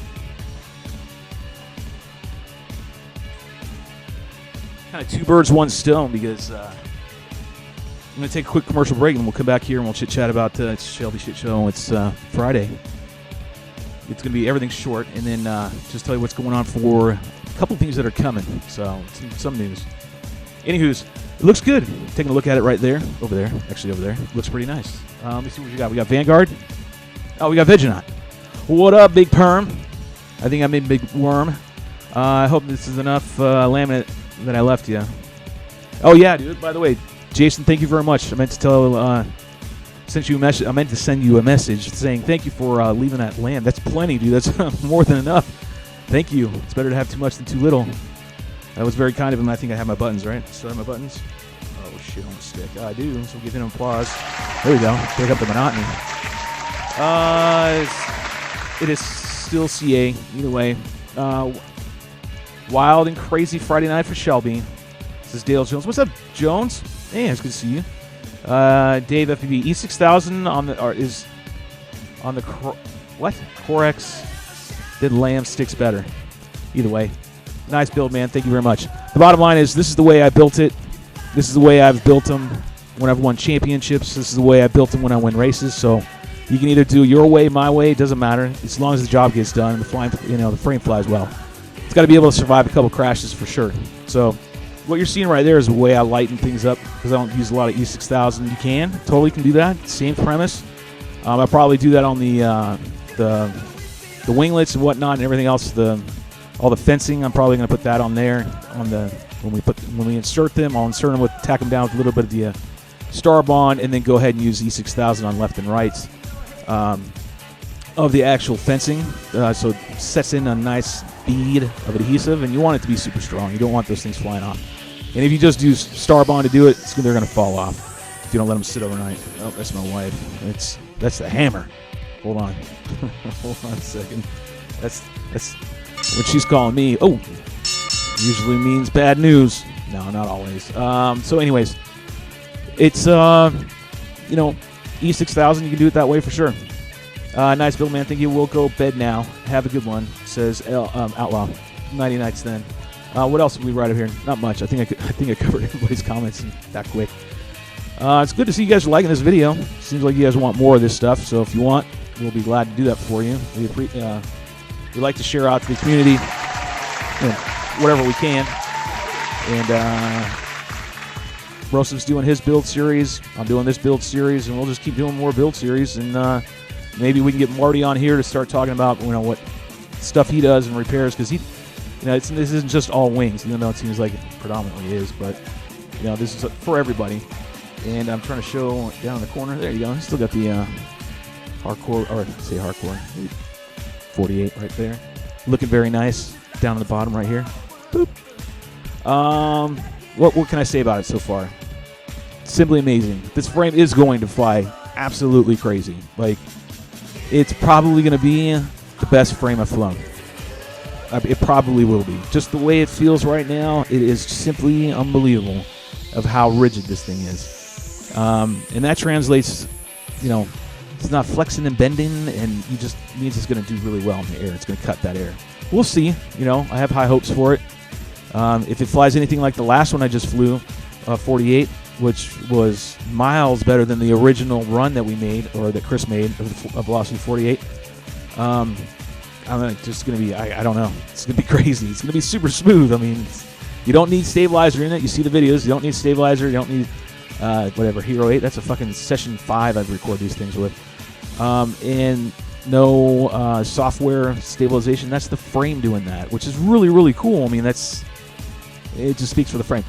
Kind of two birds, one stone, because I'm going to take a quick commercial break and we'll come back here and we'll chit chat about Shelby Shit Show. It's Friday. It's going to be everything short, and then just tell you what's going on for a couple things that are coming. So some news. Anywho's. It looks good. Taking a look at it right there. Over there. Actually, over there. Looks pretty nice. Let me see what we got. We got Vanguard. Oh, we got Vegenaut. What up, Big Perm? I think I made Big Worm. I hope this is enough laminate that I left you. Oh, yeah, dude. By the way, Jason, thank you very much. I meant to tell, sent you a message. I meant to send you a message saying thank you for leaving that lamb. That's plenty, dude. That's more than enough. Thank you. It's better to have too much than too little. That was very kind of him. I think I have my buttons, right? Still have my buttons? Oh, shit, on the stick. I do, so we'll give him applause. There we go. Break up the monotony. It is still CA, either way. Wild and crazy Friday night for Shelby. This is Dale Jones. What's up, Jones? Hey, it's good to see you. Dave FPV. E6000 on the what? Corex. Did lamb sticks better. Either way. Nice build, man. Thank you very much. The bottom line is this is the way I built it. This is the way I've built them when I've won championships. This is the way I built them when I win races. So you can either do your way, my way. It doesn't matter as long as the job gets done. The frame flies well. It's got to be able to survive a couple crashes for sure. So what you're seeing right there is the way I lighten things up because I don't use a lot of E6000. You totally can do that. Same premise. I'll probably do that on the winglets and whatnot and everything else. All the fencing, I'm probably going to put that on there when we insert them. I'll insert them tack them down with a little bit of the Star Bond, and then go ahead and use E6000 on left and right of the actual fencing. So it sets in a nice bead of adhesive, and you want it to be super strong. You don't want those things flying off. And if you just use Star Bond to do it, they're going to fall off if you don't let them sit overnight. Oh, that's my wife. That's the hammer. Hold on. Hold on a second. That's what she's calling me. Oh, usually means bad news. No, not always. So anyways, it's, E6000, you can do it that way for sure. Nice build, man. Thank you. We'll go bed now. Have a good one, says Outlaw. Nighty nights then. What else did we write up here? Not much. I think I covered everybody's comments that quick. It's good to see you guys are liking this video. Seems like you guys want more of this stuff, so if you want, we'll be glad to do that for you. We like to share out to the community, whatever we can. And Rosam's doing his build series. I'm doing this build series, and we'll just keep doing more build series. And maybe we can get Marty on here to start talking about what stuff he does and repairs, because this isn't just all wings, even though it seems like it predominantly is. But this is for everybody. And I'm trying to show down in the corner. There you go. Still got the hardcore 48 right there, looking very nice. Down on the bottom right here. Boop. What can I say about it so far? Simply amazing. This frame is going to fly absolutely crazy. Like, it's probably going to be the best frame I've flown. It probably will be. Just the way it feels right now, it is simply unbelievable of how rigid this thing is. And that translates, it's not flexing and bending, and it just means it's going to do really well in the air. It's going to cut that air. We'll see. I have high hopes for it. If it flies anything like the last one I just flew, 48, which was miles better than the original run that we made, or that Chris made, of Velocity 48. I'm just going to be, I don't know. It's going to be crazy. It's going to be super smooth. I mean, you don't need stabilizer in it. You see the videos. You don't need stabilizer. You don't need, whatever, Hero 8. That's a fucking Session 5 I'd record these things with. And no software stabilization. That's the frame doing that, which is really, really cool. I mean, it just speaks for the frame.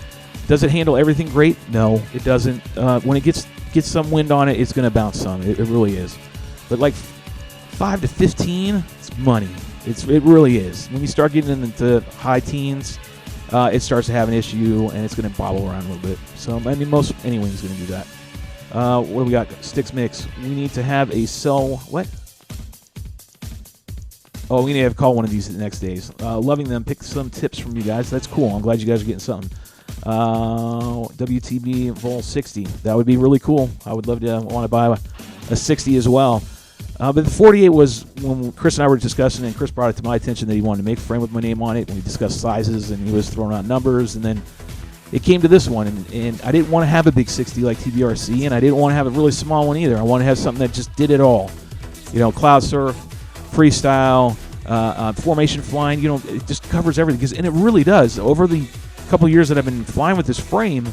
Does it handle everything great? No, it doesn't. When it gets some wind on it, it's going to bounce some. It really is. But like 5 to 15, it's money. It really is. When you start getting into high teens, it starts to have an issue, and it's going to bobble around a little bit. So, I mean, most any wing's going to do that. What do we got? Sticks mix. We need to have a cell. What? Oh, we need to have call one of these the next days. Loving them. Pick some tips from you guys. That's cool. I'm glad you guys are getting something. WTB Vollocity. That would be really cool. I would love to want to buy a 60 as well. But the 48 was when Chris and I were discussing, and Chris brought it to my attention that he wanted to make a frame with my name on it. And we discussed sizes, and he was throwing out numbers, and then it came to this one, and I didn't want to have a big 60 like TBRC, and I didn't want to have a really small one either. I wanted to have something that just did it all. You know, cloud surf, freestyle, formation flying. You know, it just covers everything. And it really does. Over the couple years that I've been flying with this frame,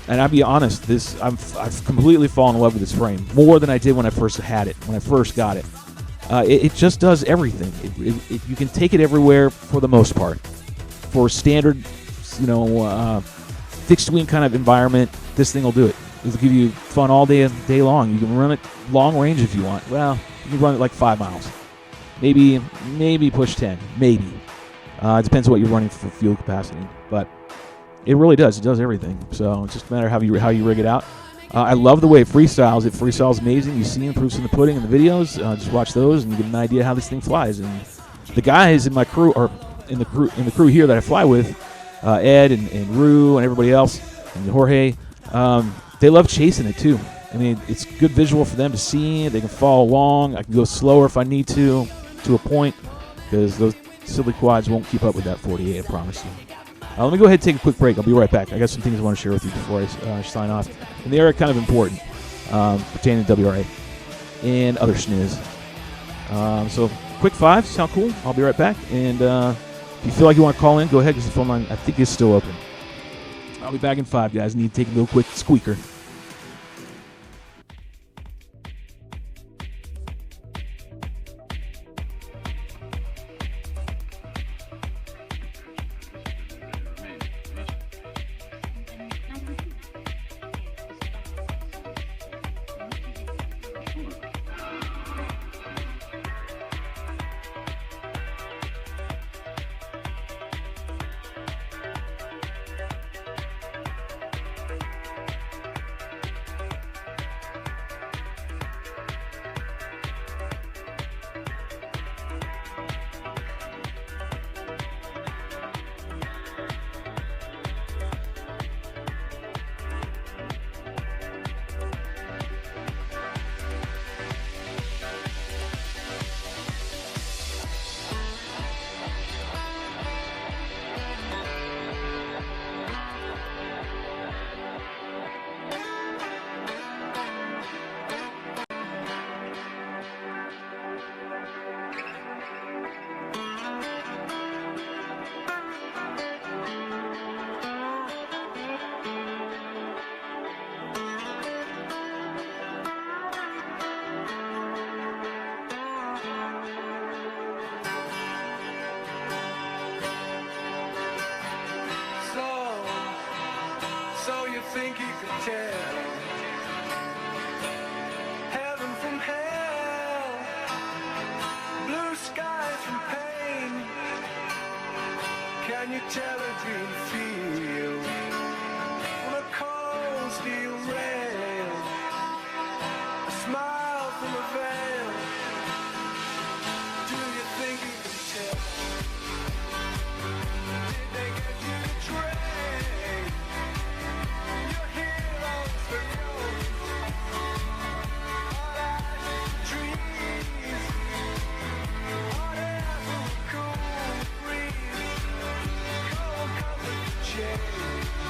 and I'll be honest, I've completely fallen in love with this frame more than I did when I first had it, when I first got it. It just does everything. You can take it everywhere for the most part. For standard, you know, fixed wing kind of environment, this thing will do it. It'll give you fun all day long. You can run it long range if you want. Well, you can run it like 5 miles. Maybe push 10. Maybe. It depends on what you're running for fuel capacity. But it really does. It does everything. So it's just a matter of how you rig it out. I love the way it freestyles. It freestyles amazing. You see proofs in the pudding in the videos. Just watch those and you get an idea how this thing flies. And the guys in my crew, or in the crew here that I fly with, Ed and Rue and everybody else, and Jorge, they love chasing it too. I mean, it's good visual for them to see. They can follow along. I can go slower if I need to a point, because those silly quads won't keep up with that 48, I promise you. Let me go ahead and take a quick break. I'll be right back. I got some things I want to share with you before I sign off. And they are kind of important pertaining to WRA and other schniz. So, quick 5, sound cool? I'll be right back. And if you feel like you want to call in, go ahead, because the phone line, I think, is still open. I'll be back in 5, guys. Need to take a little quick squeaker. Think you could tell heaven from hell, blue skies from pain. Can you tell a dream feel on a cold steel rail, a smile from a veil? Do you think you can tell? Did they get you to trade? Cool breeze, cold, cold change.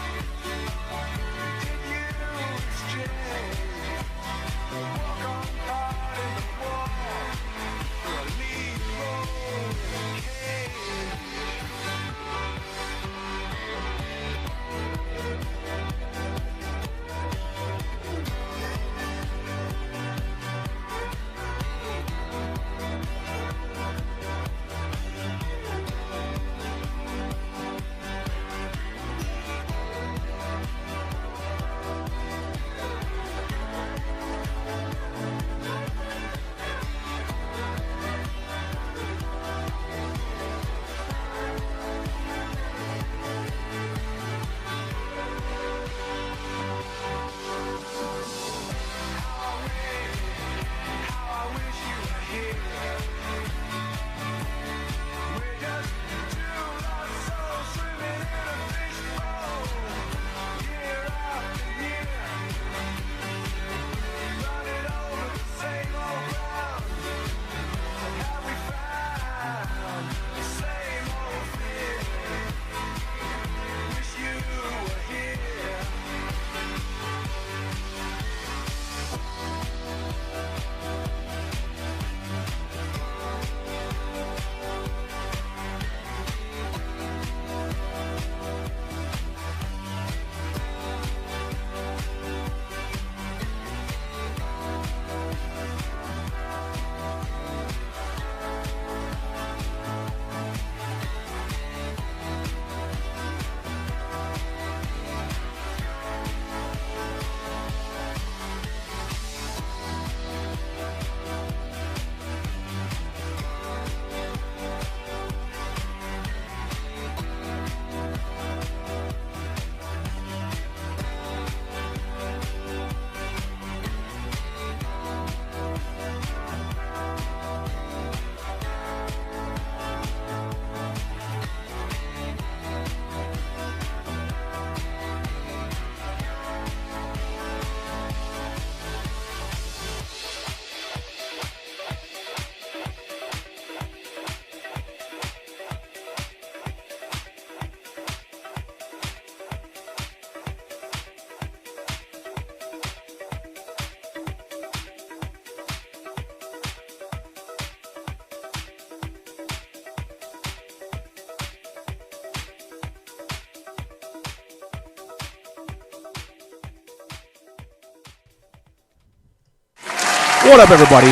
What up, everybody?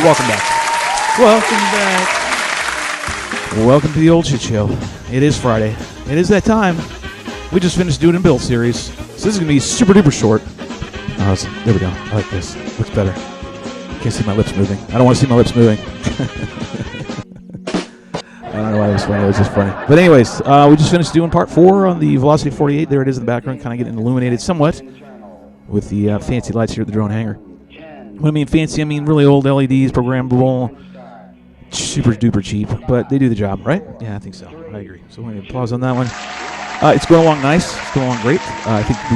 Welcome back. Welcome to the old shit show. It is Friday. It is that time. We just finished doing a build series, so this is going to be super duper short. There we go. I like this. Looks better. Can't see my lips moving. I don't want to see my lips moving. I don't know why it was funny. It was just funny. But anyways, we just finished doing part 4 on the Vollocity 48. There it is in the background, kind of getting illuminated somewhat with the fancy lights here at the drone hangar. When I mean fancy, I mean really old LEDs, programmable, super duper cheap, but they do the job, right? Yeah, I think so. I agree. So let me applause on that one. It's going along nice. It's going along great. I think it's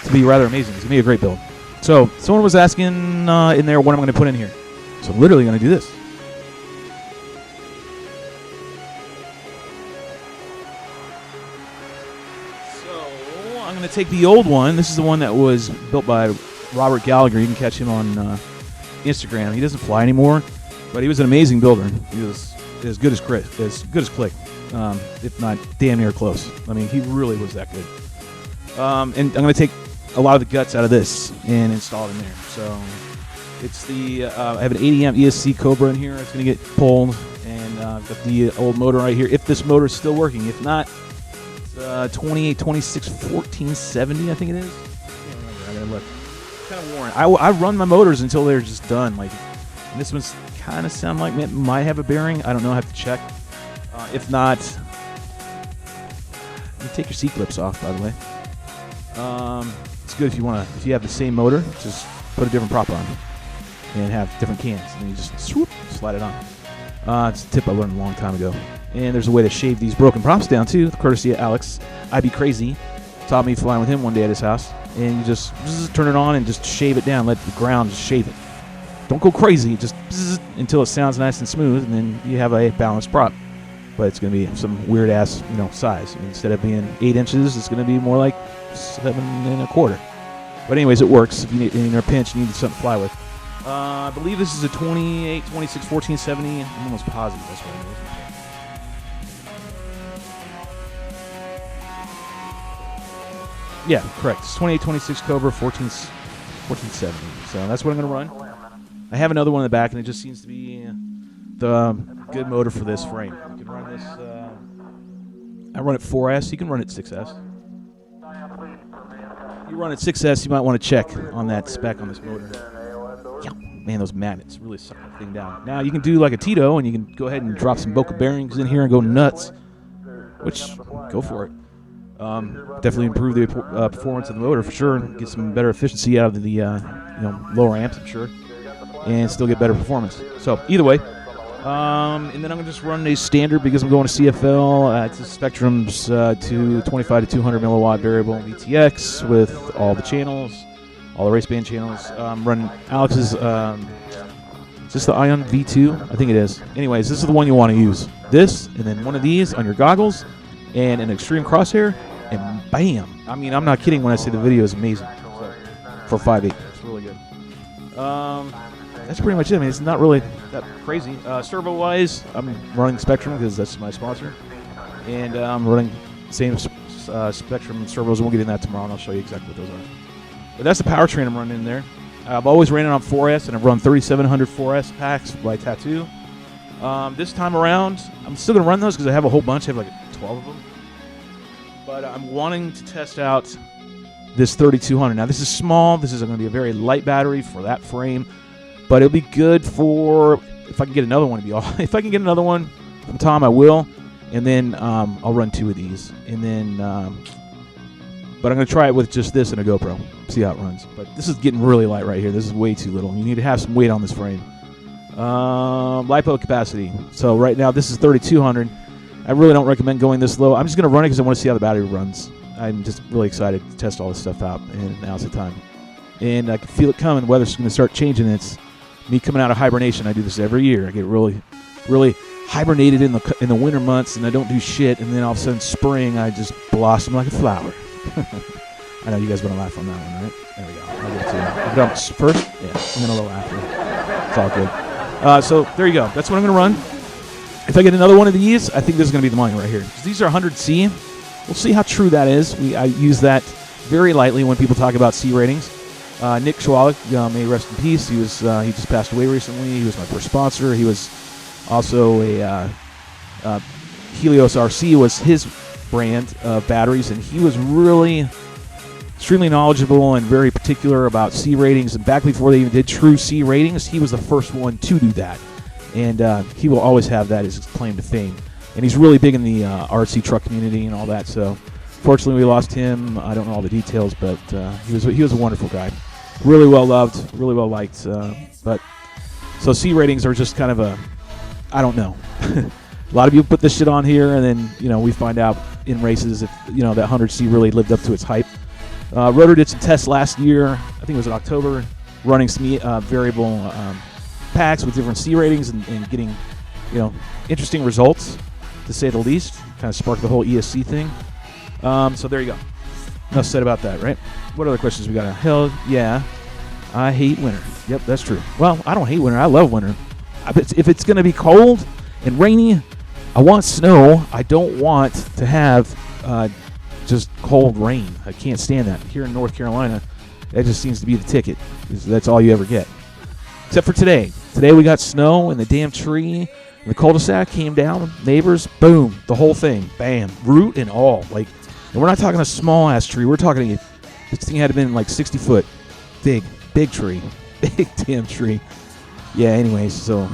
going to be rather amazing. It's going to be a great build. So someone was asking in there what I'm going to put in here. So I'm literally going to do this. So I'm going to take the old one. This is the one that was built by Robert Gallagher. You can catch him on Instagram. He doesn't fly anymore, but he was an amazing builder. He was as good as Click, if not damn near close. I mean, he really was that good. And I'm going to take a lot of the guts out of this and install it in there. So it's the I have an 80 amp ESC Cobra in here. It's going to get pulled, and I've got the old motor right here. If this motor is still working, if not, it's 2826 1470, I think it is. I gotta look. Kind of worn. I run my motors until they're just done. Like, and this one's kind of sound like it might have a bearing. I don't know. I have to check. If not, you take your seat clips off. By the way, it's good if you want to. If you have the same motor, just put a different prop on and have different cans, and then you just swoop, slide it on. It's a tip I learned a long time ago. And there's a way to shave these broken props down too, courtesy of Alex. I'd be crazy. Taught me flying with him one day at his house. And you just turn it on and just shave it down. Let the ground just shave it. Don't go crazy. Just until it sounds nice and smooth, and then you have a balanced prop. But it's going to be some weird ass, size. Instead of being 8 inches, it's going to be more like 7 1/4. But anyways, it works. If you need in a pinch, you need something to fly with. I believe this is a 28, 26, 1470. I'm almost positive that's what it is. Yeah, correct. It's 2826 Cobra 1470. So that's what I'm going to run. I have another one in the back, and it just seems to be the good motor for this frame. You can run this. I run it 4S. You can run it 6S. You run it 6S, you might want to check on that spec on this motor. Yeah, man, those magnets really suck that thing down. Now you can do like a Tito, and you can go ahead and drop some Boca bearings in here and go nuts. Which, go for it. Definitely improve the performance of the motor for sure, and get some better efficiency out of the lower amps, I'm sure, and still get better performance. So either way, and then I'm gonna just run a standard because I'm going to CFL. It's a Spectrum's 25 to 200 milliwatt variable VTX with all the channels, all the race band channels. Running Alex's. Is this the Ion V2? I think it is. Anyways, this is the one you want to use. This, and then one of these on your goggles. And an extreme crosshair, and bam! I mean, I'm not kidding when I say the video is amazing. So, for 5.8, it's really good. That's pretty much it. I mean, it's not really that crazy. Servo-wise, I'm running Spectrum because that's my sponsor, and I'm running same Spectrum servos. We'll get in that tomorrow, and I'll show you exactly what those are. But that's the powertrain I'm running in there. I've always ran it on 4S, and I've run 3,700 4S packs by Tattoo. This time around, I'm still gonna run those because I have a whole bunch. I have like 12 of them. But I'm wanting to test out this 3200. Now, this is small. This is going to be a very light battery for that frame. But it'll be good for, if I can get another one, if I can get another one from Tom, I will. And then I'll run 2 of these. And then, but I'm going to try it with just this and a GoPro. See how it runs. But this is getting really light right here. This is way too little. You need to have some weight on this frame. LiPo capacity. So right now, this is 3200. I really don't recommend going this low. I'm just going to run it because I want to see how the battery runs. I'm just really excited to test all this stuff out, and now's the time. And I can feel it coming. The weather's going to start changing. It's me coming out of hibernation. I do this every year. I get really, really hibernated in the winter months, and I don't do shit. And then all of a sudden, spring, I just blossom like a flower. I know you guys want to laugh on that one, right? There we go. I'll get it to you. I'll get up first, yeah, and then a little after. It's all good. So there you go. That's what I'm going to run. If I get another one of these, I think this is going to be the money right here. These are 100C. We'll see how true that is. I use that very lightly when people talk about C ratings. Nick Schwalik, may he rest in peace. He just passed away recently. He was my first sponsor. He was also a Helios RC was his brand of batteries, and he was really extremely knowledgeable and very particular about C ratings. And back before they even did true C ratings, he was the first one to do that. And he will always have that as his claim to fame. And he's really big in the RC truck community and all that. So, fortunately, we lost him. I don't know all the details, but he was a wonderful guy. Really well loved, really well liked. So C ratings are just kind of I don't know. A lot of people put this shit on here, and then we find out in races if that 100C really lived up to its hype. Rotor did some tests last year. I think it was in October, running some variable packs with different C ratings and getting interesting results, to say the least. Kind of sparked the whole ESC thing. So there you go. Enough said about that, right? What other questions we got? Hell yeah, I hate winter. Yep, that's true. Well, I don't hate winter. I love winter. If it's going to be cold and rainy, I want snow. I don't want to have just cold rain. I can't stand that. Here in North Carolina, that just seems to be the ticket. That's all you ever get. Except for today. Today we got snow and the damn tree. The cul-de-sac came down. Neighbors, boom, the whole thing, bam, root and all. And we're not talking a small-ass tree. We're talking this thing had to been 60 foot. Big tree. Big damn tree. Yeah, anyways, so,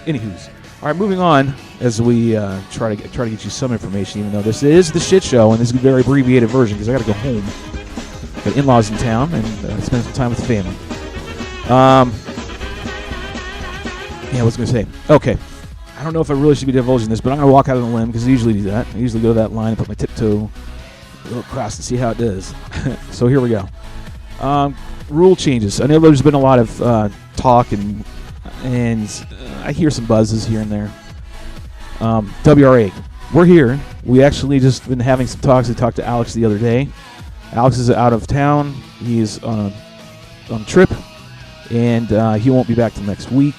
anywho's. All right, moving on as we try to get you some information, even though this is the shit show, and this is a very abbreviated version because I got to go home. Got in-laws in town and spend some time with the family. Yeah, I was going to say. Okay. I don't know if I really should be divulging this, but I'm going to walk out on a limb because I usually do that. I usually go to that line and put my tiptoe across to see how it does. So here we go. Rule changes. I know there's been a lot of talk and I hear some buzzes here and there. WRA. We're here. We actually just been having some talks. I talked to Alex the other day. Alex is out of town. He's on a trip, and he won't be back till next week.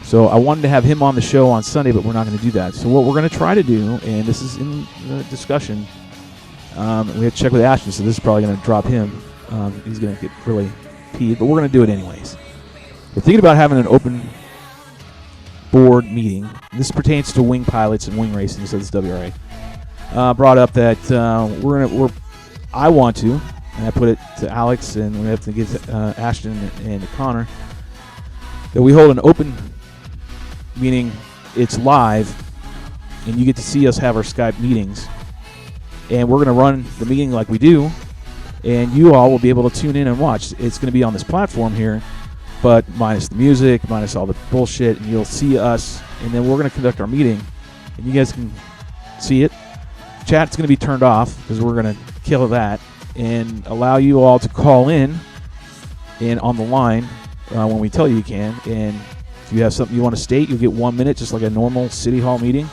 So I wanted to have him on the show on Sunday, but we're not going to do that. So what we're going to try to do, and this is in the discussion, we have to check with Ashton, so this is probably going to drop him. He's going to get really peeved, but we're going to do it anyways. We're thinking about having an open board meeting. This pertains to wing pilots and wing racing, so this WRA. Brought up that I want to, and I put it to Alex, and we have to get Ashton and Connor, that we hold an open meaning it's live, and you get to see us have our Skype meetings. And we're going to run the meeting like we do, and you all will be able to tune in and watch. It's going to be on this platform here, but minus the music, minus all the bullshit, and you'll see us, and then we're going to conduct our meeting, and you guys can see it. Chat's going to be turned off, because we're going to kill that, and allow you all to call in and on the line when we tell you can, and if you have something you want to state, you'll get 1 minute, just like a normal City Hall meeting,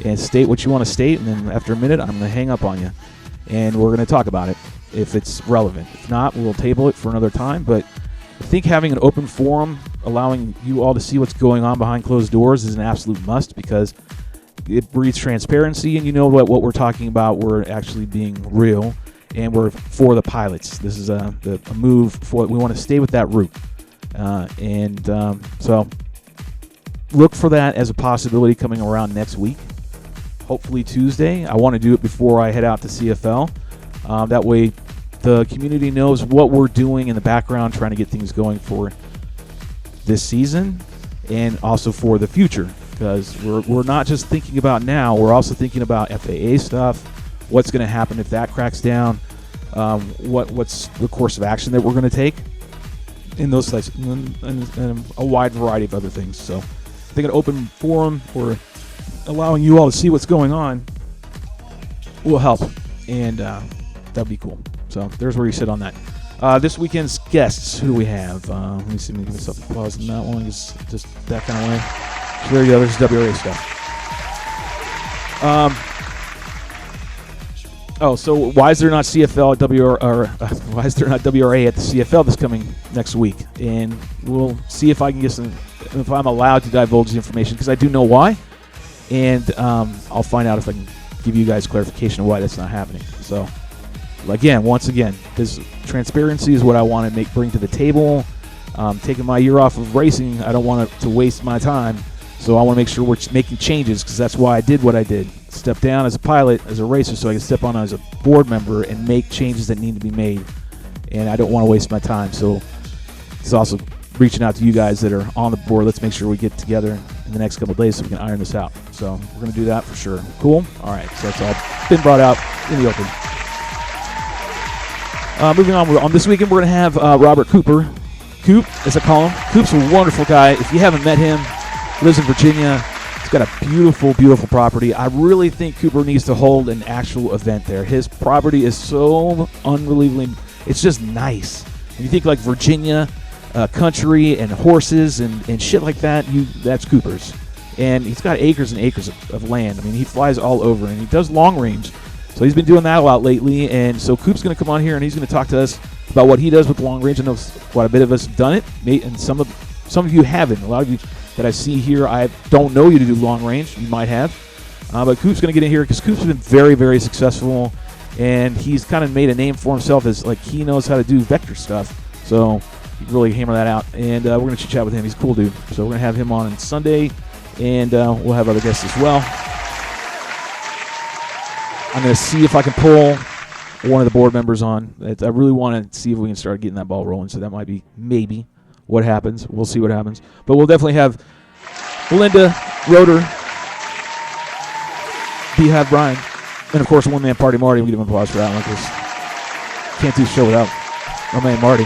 and state what you want to state, and then after a minute, I'm going to hang up on you, and we're going to talk about it if it's relevant. If not, we'll table it for another time, but I think having an open forum, allowing you all to see what's going on behind closed doors is an absolute must, because it breeds transparency, and you know what we're talking about. We're actually being real, and we're for the pilots. This is a move for, we want to stay with that route. So look for that as a possibility coming around next week, hopefully Tuesday. I want to do it before I head out to CFL. That way the community knows what we're doing in the background, trying to get things going for this season and also for the future, because we're not just thinking about now, we're also thinking about FAA stuff, what's going to happen if that cracks down, what's the course of action that we're going to take in those sites, and a wide variety of other things. So I think an open forum or allowing you all to see what's going on will help, and that'd be cool. So there's where you sit on that. This weekend's guests, who do we have? Let me see, let me give myself a pause on that one. It's just that kind of way. So there you go, there's WRA stuff. So why is there not CFL at why is there not WRA at the CFL this coming next week? And we'll see if I can get if I'm allowed to divulge the information, because I do know why, and I'll find out if I can give you guys clarification of why that's not happening. So, once again, this transparency is what I want to bring to the table. Taking my year off of racing, I don't want to waste my time. So I want to make sure we're making changes, because that's why I did what I did. Step down as a pilot, as a racer, so I can step on as a board member and make changes that need to be made. And I don't want to waste my time. So it's also reaching out to you guys that are on the board. Let's make sure we get together in the next couple of days so we can iron this out. So we're going to do that for sure. Cool? All right. So that's all been brought out in the open. Moving on this weekend, we're going to have Robert Cooper. Coop, as I call him. Coop's a wonderful guy. If you haven't met him, lives in Virginia. He's got a beautiful, beautiful property. I really think Cooper needs to hold an actual event there. His property is so unbelievably, it's just nice. When you think like Virginia, country and horses and shit like that, that's Cooper's. And he's got acres and acres of land. I mean, he flies all over, and he does long range. So he's been doing that a lot lately. And so Coop's going to come on here, and he's going to talk to us about what he does with long range. I know quite a bit of us have done it, and some of you haven't. A lot of you that I see here, I don't know you to do long range. You might have. But Coop's going to get in here because Coop's been very, very successful, and he's kind of made a name for himself as like he knows how to do vector stuff. So he can really hammer that out. And we're going to chat with him. He's a cool dude. So we're going to have him on Sunday, and we'll have other guests as well. I'm going to see if I can pull one of the board members on. I really want to see if we can start getting that ball rolling. So that might be maybe what happens. We'll see what happens. But we'll definitely have Belinda, Rotor, Beehive Brian, and of course One Man Party Marty. We give him applause for that one because can't do the show without my man Marty.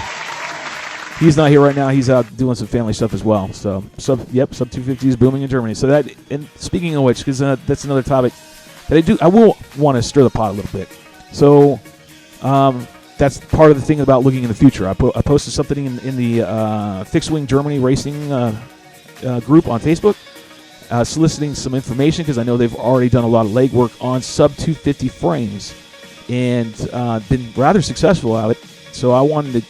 He's not here right now. He's out doing some family stuff as well. So sub 250 is booming in Germany. So that, and speaking of which, because that's another topic that I will want to stir the pot a little bit. So that's part of the thing about looking in the future. I posted something in the Fixed Wing Germany Racing group on Facebook, soliciting some information because I know they've already done a lot of legwork on sub 250 frames and been rather successful at it. So I wanted to,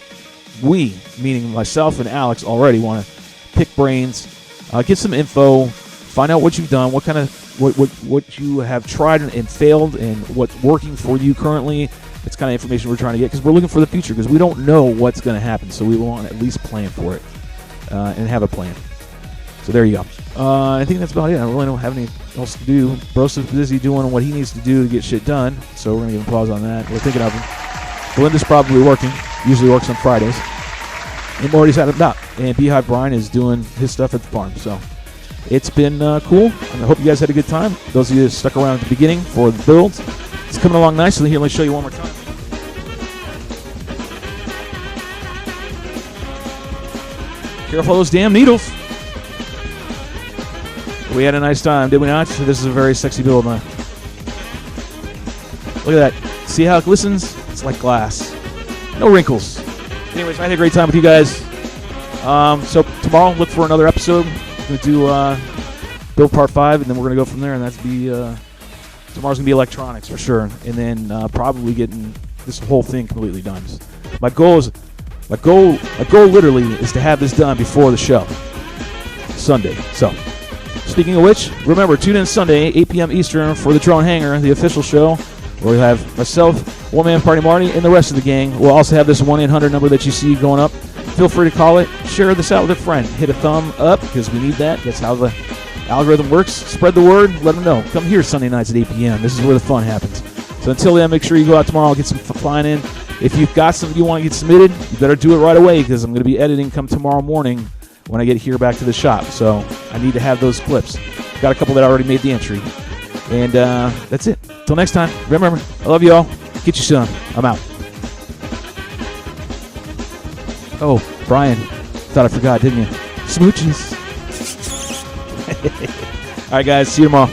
meaning myself and Alex, already want to pick brains, get some info, find out what you've done, what kind of what you have tried and failed, and what's working for you currently. It's kind of information we're trying to get because we're looking for the future because we don't know what's going to happen. So we want to at least plan for it and have a plan. So there you go. I think that's about it. I really don't have anything else to do. Bro's busy doing what he needs to do to get shit done. So we're going to give him applause on that. We're thinking of him. Belinda's probably working. Usually works on Fridays. And Marty's out and about. And Beehive Brian is doing his stuff at the farm. So it's been cool. And I hope you guys had a good time. Those of you that stuck around at the beginning for the builds. It's coming along nicely. Here, let me show you one more time. Careful of those damn needles. We had a nice time, did we not? This is a very sexy build, man. Look at that. See how it glistens? It's like glass. No wrinkles. Anyways, I had a great time with you guys. So tomorrow, look for another episode. We're going to do build part 5, and then we're going to go from there, and that's tomorrow's going to be electronics for sure, and then probably getting this whole thing completely done. My goal literally is to have this done before the show, Sunday. So, speaking of which, remember, tune in Sunday, 8 p.m. Eastern for the Drone Hangar, the official show, where we'll have myself, One Man Party Marty, and the rest of the gang. We'll also have this 1-800 number that you see going up. Feel free to call it. Share this out with a friend. Hit a thumb up because we need that. That's how the algorithm works. Spread the word. Let them know. Come here Sunday nights at 8 p.m. This is where the fun happens. So until then, make sure you go out tomorrow and get some flying in. If you've got something you want to get submitted, you better do it right away because I'm going to be editing come tomorrow morning when I get here back to the shop. So I need to have those clips. Got a couple that already made the entry. And that's it. Till next time, remember, I love you all. Get you some. I'm out. Oh, Brian. Thought I forgot, didn't you? Smooches. All right, guys. See you tomorrow.